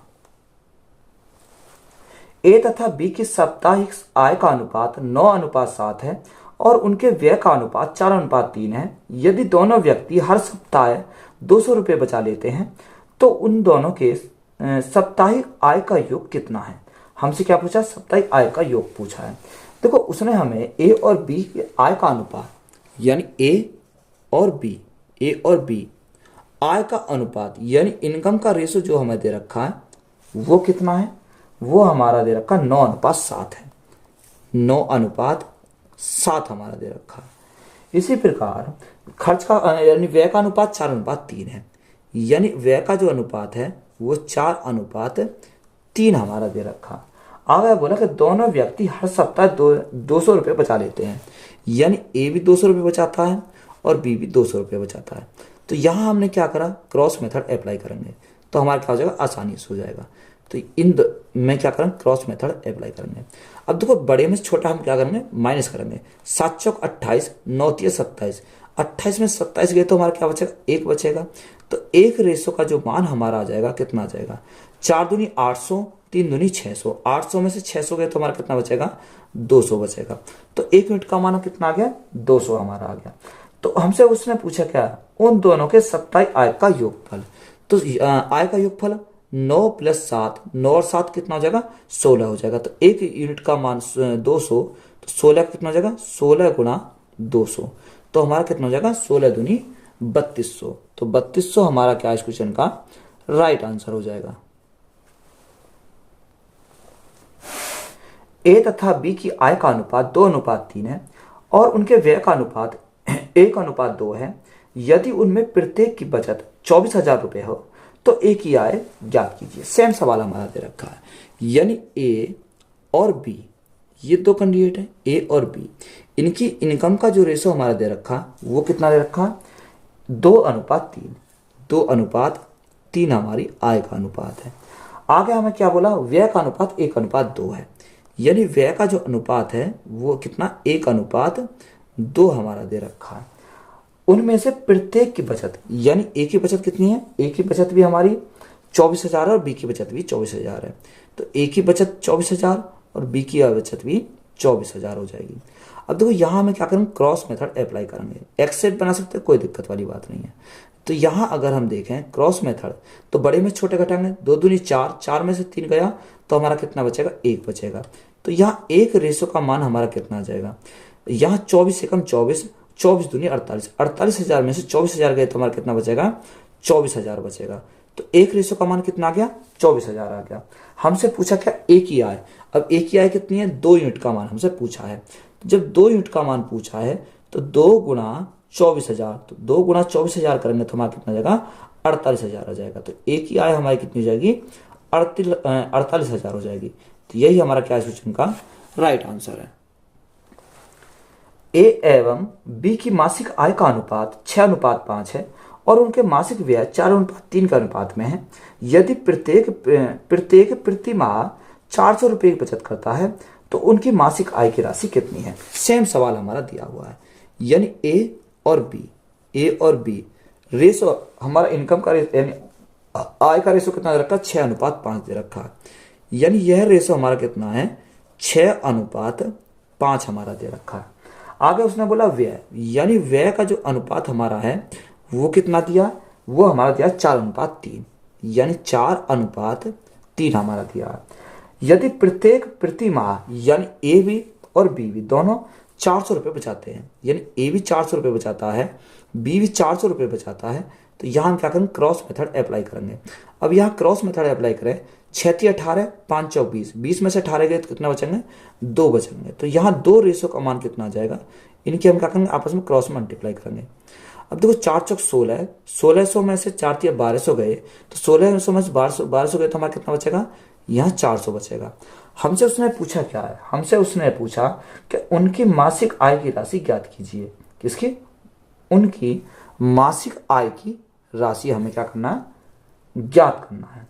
ए तथा बी की साप्ताहिक आय का अनुपात 9:7 है और उनके व्यय का अनुपात 4:3 है। यदि दोनों व्यक्ति हर सप्ताह 200 रुपये बचा लेते हैं तो उन दोनों के साप्ताहिक आय का योग कितना है। हमसे क्या पूछा, साप्ताहिक आय का योग पूछा है। देखो उसने हमें ए और बी के आय का अनुपात, यानी ए और बी आय का अनुपात यानी इनकम का रेशो जो हमें दे रखा है वो कितना है, वो हमारा दे रखा 9:7 है। 9:7 हमारा दे रखा है। इसी प्रकार खर्च का यानी व्यय का अनुपात 4:3 है, यानी व्यय का जो अनुपात है वो 4:3 हमारा दे रखा। आगे बोला कि दोनों व्यक्ति हर सप्ताह 200 रुपये बचा लेते हैं, यानी ए भी 200 रुपये बचाता है और बी भी 200 रुपये बचाता है। तो यहाँ हमने क्या करा, क्रॉस मेथड अप्लाई करेंगे तो हमारा क्या हो जाएगा, आसानी से हो जाएगा। तो मैं क्या करेंगे, क्रॉस मेथड अप्लाई करेंगे। अब देखो बड़े में छोटा हम क्या करेंगे, माइनस करेंगे। 7 चौक 28, 9 तिया 27, 28 में 27 गए तो हमारा क्या बचेगा, 1 बचेगा। तो 1 रेशो का जो मान हमारा आ जाएगा कितना आ जाएगा, 4 दूनी 800, 3 दूनी 600। 800 में से 600 गए तो हमारा कितना बचेगा, 200 बचेगा। तो 1 यूनिट का मान कितना आ गया, 200 हमारा आ गया। तो हमसे उसने पूछा क्या, उन दोनों के साप्ताहिक आय का योगफल। तो आय का योगफल 9 + 7, 9 और 7 कितना हो जाएगा, 16 हो जाएगा। तो 1 यूनिट का मान 200, तो 16 कितना हो जाएगा, 16 गुणा 200। तो हमारा कितना हो जाएगा, 16 दूनी 3200। तो 3200 हमारा क्या इस क्वेश्चन का राइट आंसर हो जाएगा। ए तथा बी की आय का अनुपात 2:3 है और उनके व्यय का अनुपात 1:2 है। यदि उनमें प्रत्येक की बचत 24,000 रुपये हो तो ए की आय ज्ञात कीजिए। सेम सवाल हमारा दे रखा है, यानी ए और बी ये दो कैंडिडेट है, ए और बी, इनकी इनकम का जो रेशो हमारा दे रखा वो कितना दे रखा, 2:3। 2:3 हमारी आय का अनुपात है। आगे हमें क्या बोला, व्यय का अनुपात 1:2 है, यानी व्यय का जो अनुपात है वो कितना, 1:2 हमारा दे रखा है। उनमें से प्रत्येक की बचत, यानी ए की बचत कितनी है, ए की बचत भी हमारी 24,000 है और बी की बचत भी 24,000 है। तो ए की बचत 24,000 और बी की बचत भी 24,000 हो जाएगी। अब देखो यहाँ हमें क्या करेंगे, क्रॉस मेथड अप्लाई करेंगे। एक्स सेट बना सकते हैं, कोई दिक्कत वाली बात नहीं है। तो यहाँ अगर हम देखें क्रॉस मेथड, तो बड़े में छोटे घटाएंगे, 2 दूनी 4, 4 में से 3 गया तो हमारा कितना बचेगा, 1 बचेगा। तो यहाँ 1 रेशो का मान हमारा कितना आ जाएगा, यहाँ 24 से कम 24, 24 दूनी 48, 48,000 में से 24,000 गए तो हमारा कितना बचेगा, 24,000 बचेगा। तो 1 रेशो का मान कितना आ गया, 24,000 आ गया। हमसे पूछा क्या, ए की आय। अब ए की आय कितनी है, 2 यूनिट का मान हमसे पूछा है। जब 2 यूनिट का मान पूछा है तो 2 गुणा 24,000, तो 2 गुणा 24,000 करेंगे तो हमारा कितना जाएगा, 48,000 आ जाएगा। तो ए की आय हमारी कितनी हो जाएगी, 48,000 हो जाएगी। तो यही हमारा क्या क्वेश्चन का राइट आंसर है। ए एवं बी की मासिक आय का अनुपात 6:5 है और उनके मासिक व्यय 4:3 के अनुपात में है। यदि प्रत्येक प्रति माह 400 रुपये की बचत करता है तो उनकी मासिक आय की राशि कितनी है। सेम सवाल हमारा दिया हुआ है, यानी ए और बी रेशो हमारा इनकम का यानी आय का रेशो कितना दे रखा है, 6:5 दे रखा है। यानी यह रेशो हमारा कितना है, 6:5 हमारा दे रखा है। आगे उसने बोला व्यय, यानी व्यय का जो अनुपात हमारा है वो कितना दिया, वो हमारा दिया 4:3, यानी 4:3 हमारा दिया है। यदि प्रत्येक प्रति माह, यानी ए भी और बी भी दोनों 400 रुपये बचाते हैं, यानी ए भी 400 रुपये बचाता है, बी भी 400 रुपये बचाता है। तो यहाँ हम क्या करेंगे, क्रॉस मेथड अप्लाई करेंगे। अब यहाँ क्रॉस मेथड अप्लाई करें, 6×3 = 18, 5×4 = 20, 20 में से 18 गए तो कितना बचेंगे, 2 बचेंगे। तो यहाँ 2 रेशो का मान कितना आ जाएगा, इनकी हम क्या करेंगे, आपस में क्रॉस मल्टीप्लाई करेंगे। अब देखो 4×4 = 16, 1600 में से 4×3 = 1200 गए, तो 1600 में से 1200 गए तो हमारा कितना बचेगा, यहाँ 400 बचेगा। हमसे उसने पूछा क्या है, हमसे उसने पूछा कि उनकी मासिक आय की राशि ज्ञात कीजिए। किसकी, उनकी मासिक आय की राशि हमें क्या करना है, ज्ञात करना है।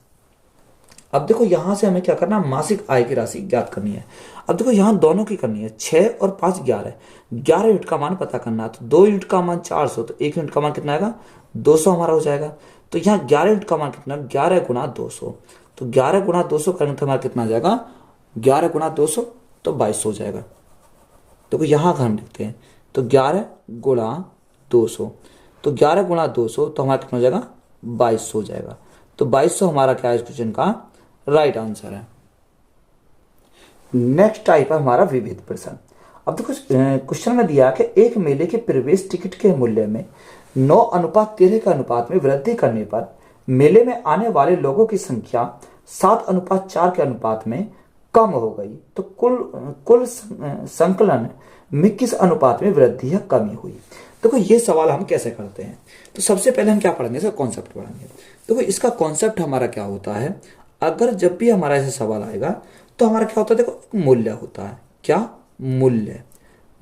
अब देखो यहां से हमें क्या करना है, मासिक आय की राशि ज्ञात करनी है। अब देखो यहां दोनों की करनी है, 6 और 5 11, 11 यूनिट का मान पता करना है। तो 2 यूनिट का मान 400, तो 1 यूनिट का मान कितना आएगा, 200 हमारा हो जाएगा। तो यहाँ 11 यूनिट का मान कितना, 11 × 200, तो 11 × 200 करेंगे तो हमारा कितना आ जाएगा, 11 × 200 तो 2200 हो जाएगा। देखो यहाँ अगर हम लिखते हैं तो 11 × 200, तो 11 × 200 तो हमारा कितना हो जाएगा, 2200 हो जाएगा। तो 2200 हमारा क्या है, इस क्वेश्चन का राइट आंसर है। नेक्स्ट टाइप है हमारा विविध प्रश्न। अब देखो क्वेश्चन में दिया कि एक मेले के प्रवेश टिकट के मूल्य में 9:13 के अनुपात में वृद्धि करने पर मेले में आने वाले लोगों की संख्या 7:4 के अनुपात में कम हो गई, तो कुल संकलन में किस अनुपात में वृद्धि या कमी हुई। देखो ये सवाल हम कैसे करते हैं, तो सबसे पहले हम क्या पढ़ेंगे, इसका कॉन्सेप्ट पढ़ेंगे। देखो इसका कॉन्सेप्ट हमारा क्या होता है, अगर जब भी हमारा ऐसा सवाल आएगा तो हमारा क्या होता है, देखो मूल्य होता है, क्या मूल्य,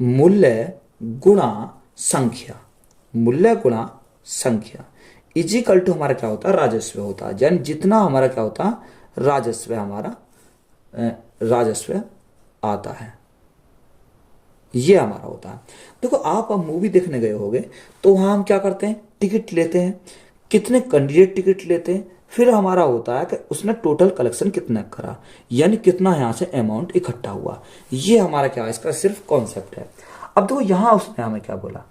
मूल्य गुणा संख्या, मूल्य गुणा संख्या इजिकल टू हमारा क्या होता है, राजस्व होता है। यानी जितना हमारा क्या होता है, राजस्व हमारा राजस्व आता है, ये हमारा होता है। देखो आप अब मूवी देखने गए होगे तो वहां हम क्या करते हैं, टिकट लेते हैं, कितने कैंडिडेट टिकट लेते हैं, फिर हमारा होता है कि उसने टोटल कलेक्शन कितना करा, यानी कितना यहां से अमाउंट इकट्ठा हुआ। ये हमारा क्या है, इसका सिर्फ कॉन्सेप्ट है। अब देखो यहां उसने हमें क्या बोला,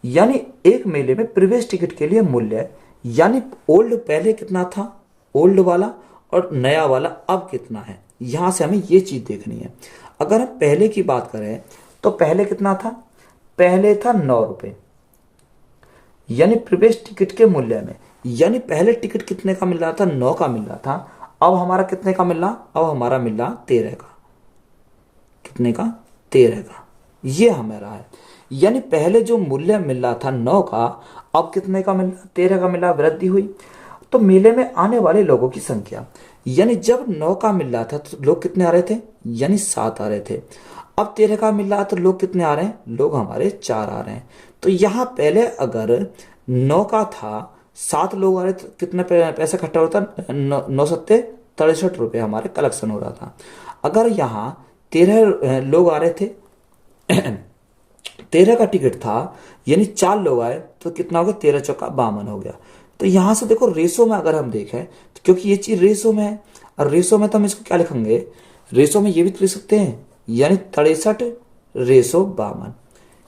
यानी एक मेले में प्रवेश टिकट के लिए मूल्य, यानी ओल्ड पहले कितना था, ओल्ड वाला, और नया वाला अब कितना है, यहां से हमें ये चीज देखनी है। अगर हम पहले की बात करें तो पहले कितना था, पहले था 9 रुपए, यानी प्रवेश टिकट के मूल्य में, यानी पहले टिकट कितने का मिल रहा था, 9 का मिल रहा था। अब हमारा कितने का मिल रहा, अब हमारा मिल रहा 13 का, कितने का, 13 का, ये हमारा है। यानी पहले जो मूल्य मिल रहा था 9 का, अब कितने का मिल रहा, 13 का मिल रहा, वृद्धि हुई। तो मेले में आने वाले लोगों की संख्या, यानी जब 9 का मिल रहा था तो लोग कितने आ रहे थे, यानी 7 आ रहे थे। अब 13 का मिल रहा तो लोग कितने आ रहे हैं, लोग हमारे 4 आ रहे हैं। तो यहाँ पहले अगर 9 का था, 7 लोग आ रहे तो कितने पैसा इकट्ठा होता, 9×7 = 63 हमारे कलेक्शन हो रहा था। अगर यहाँ 13 लोग आ रहे थे 13 का टिकट था, यानी 4 लोग आए तो कितना हो गया, 13×4 = 52 हो गया। तो यहां से देखो रेशो में अगर हम देखें तो क्योंकि ये चीज रेशो में है, और रेशो में तो हम इसको क्या लिखेंगे, रेशो में ये भी तो लिख सकते हैं, यानी 63:52।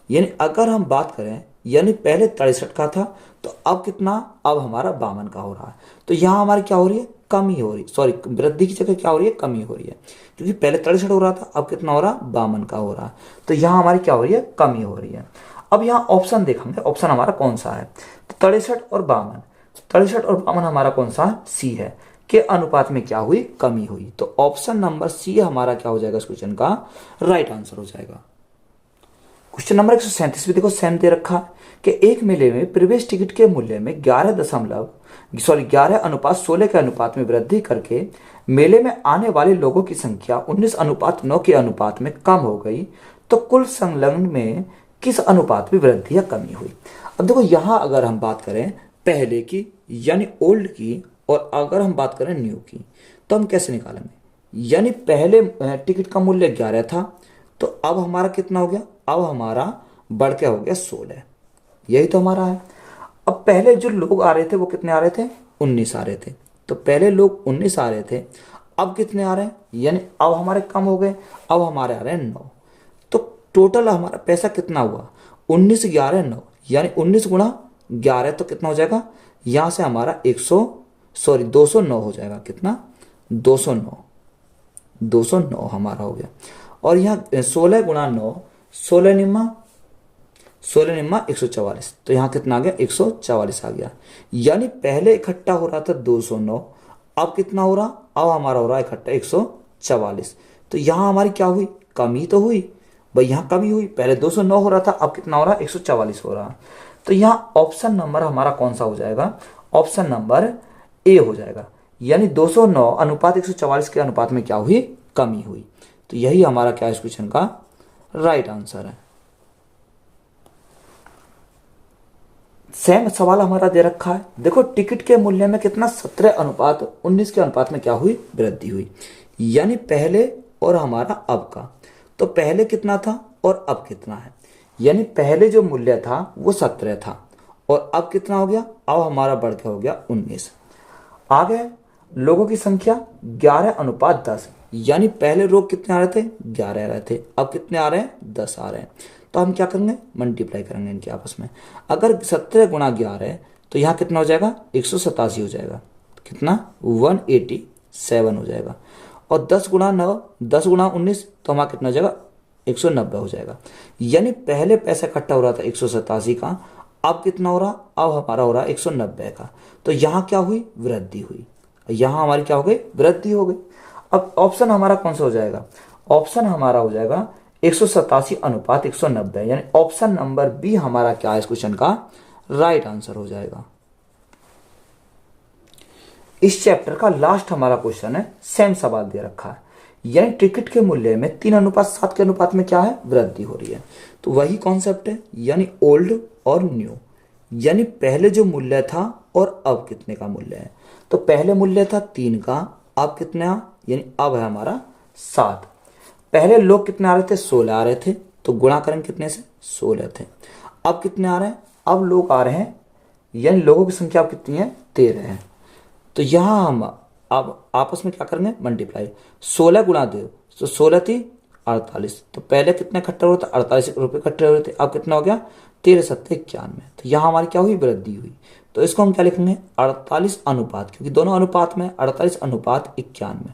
यानी अगर हम बात करें, यानी पहले 63 का था तो अब कितना, अब हमारा 52 का हो रहा है। तो यहाँ हमारी क्या हो रही है, कमी हो रही, सॉरी वृद्धि की जगह क्या हो रही है, कमी हो रही है, क्योंकि पहले 63 हो रहा था, अब कितना हो रहा, 52 का हो रहा है। तो यहाँ हमारी क्या हो रही है, कमी हो रही है। अब यहाँ ऑप्शन देखेंगे, ऑप्शन हमारा कौन सा है, 63 और 52, 63 और 52 हमारा कौन सा, सी है, के अनुपात में क्या हुई, कमी हुई। तो ऑप्शन नंबर सी हमारा क्या हो जाएगा, इस क्वेश्चन का राइट आंसर हो जाएगा। क्वेश्चन नंबर 137 भी देखो सेम दे रखा है कि एक मेले में प्रवेश टिकट के मूल्य में 11:16 के अनुपात में वृद्धि करके मेले में आने वाले लोगों की संख्या 19:9 के अनुपात में कम हो गई, तो कुल संलग्न में किस अनुपात में वृद्धि या कमी हुई। अब देखो यहां अगर हम बात करें पहले की, यानी ओल्ड की, और अगर हम बात करें न्यू की, तो हम कैसे निकालेंगे, यानी पहले टिकट का मूल्य 11 था, तो अब हमारा कितना हो गया, अब हमारा बढ़ के हो गया 16, यही तो हमारा है। अब पहले जो लोग आ रहे थे वो कितने आ रहे थे, 19 आ रहे थे, तो पहले लोग 19 आ रहे थे, अब कितने आ रहे हैं, यानी अब हमारे कम हो गए, अब हमारे आ रहे हैं 9। तो टोटल हमारा पैसा कितना हुआ, 19 11 9, यानी 19 × 11 तो कितना हो जाएगा, यहां से हमारा 209 हो जाएगा, कितना, 209 हमारा हो गया। और यहाँ 16 × 9, 16 निम्मा 144, तो यहाँ कितना आ गया 144 आ गया। यानी पहले इकट्ठा हो रहा था 209, अब कितना हो रहा, अब हमारा हो रहा है इकट्ठा 144। तो यहाँ हमारी क्या हुई, कमी तो हुई भाई, यहाँ कमी हुई, पहले 209 हो रहा था, अब कितना हो रहा है 144 हो रहा। तो यहाँ ऑप्शन नंबर हमारा कौन सा हो जाएगा, ऑप्शन नंबर ए हो जाएगा। यानी 209 अनुपात 144 के अनुपात में क्या हुई, कमी हुई। तो यही हमारा क्या इस क्वेश्चन का राइट आंसर है। सेम सवाल हमारा दे रखा है, देखो टिकट के मूल्य में कितना 17 अनुपात 19 के अनुपात में क्या हुई, वृद्धि हुई। यानी पहले और हमारा अब का, तो पहले कितना था और अब कितना है। यानी पहले जो मूल्य था वो 17 था और अब कितना हो गया, अब हमारा बढ़ के हो गया 19। आगे लोगों की संख्या 11 अनुपात 10, यानी पहले लोग कितने आ रहे थे, 11 आ रहे थे, अब कितने आ रहे हैं, 10 आ रहे हैं। तो हम क्या करेंगे, मल्टीप्लाई करेंगे इनके आपस में। अगर 17 गुणा 11 है तो यहाँ कितना हो जाएगा, 187 हो जाएगा, कितना 187 हो जाएगा। और 10 गुणा 9, 10 गुणा 19, तो हमारा कितना हो जाएगा, 190 हो जाएगा। यानी पहले पैसा इकट्ठा हो रहा था 187 का, अब कितना हो रहा, अब हमारा हो रहा है 190 का। तो यहाँ क्या हुई, वृद्धि हुई, यहाँ हमारी क्या हो गई, वृद्धि हो गई। अब ऑप्शन हमारा कौन सा हो जाएगा, ऑप्शन हमारा हो जाएगा 187 अनुपात 190, यानी ऑप्शन नंबर बी हमारा क्या है इस क्वेश्चन का राइट आंसर हो जाएगा। इस चैप्टर का लास्ट हमारा क्वेश्चन है, सेम सवाल दे रखा है, यानी टिकट के मूल्य में 3 अनुपात 7 के अनुपात में क्या है, वृद्धि हो रही है। तो वही कॉन्सेप्ट है, यानी ओल्ड और न्यू, यानी पहले जो मूल्य था और अब कितने का मूल्य है। तो पहले मूल्य था 3 का, अब कितना, यानी अब है हमारा 7। पहले लोग कितने आ रहे थे, 16 आ रहे थे, तो गुणा करेंगे कितने से, 16 थे। अब कितने आ रहे हैं, अब लोग आ रहे हैं, यानी लोगों की संख्या अब कितनी है, 13 है। तो यहाँ हम अब आपस में क्या करेंगे, मल्टीप्लाई, 16 गुणा 2, तो 16 थी 48, तो पहले कितने इकट्ठे हो रहे थे, 48 रुपये इकट्ठे हो रहे थे, अब कितना हो गया 13 7 91। तो यहाँ हमारी क्या हुई, वृद्धि हुई। तो इसको हम क्या लिखेंगे, 48 अनुपात, क्योंकि दोनों अनुपात में 48 अनुपात 91,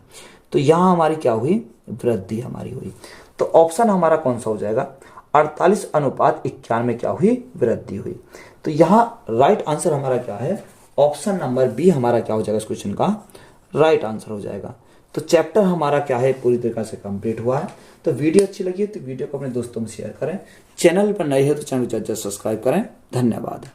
तो यहाँ हमारी क्या हुई, वृद्धि हमारी हुई। तो ऑप्शन हमारा कौन सा हो जाएगा, 48 अनुपात 91 में क्या हुई, वृद्धि हुई। तो यहाँ राइट आंसर हमारा क्या है, ऑप्शन नंबर बी हमारा क्या हो जाएगा इस क्वेश्चन का राइट आंसर हो जाएगा। तो चैप्टर हमारा क्या है, पूरी तरीके से कंप्लीट हुआ है। तो वीडियो अच्छी लगी है तो वीडियो को अपने दोस्तों में शेयर करें, चैनल पर नए हो तो चैनल को सब्सक्राइब करें। धन्यवाद।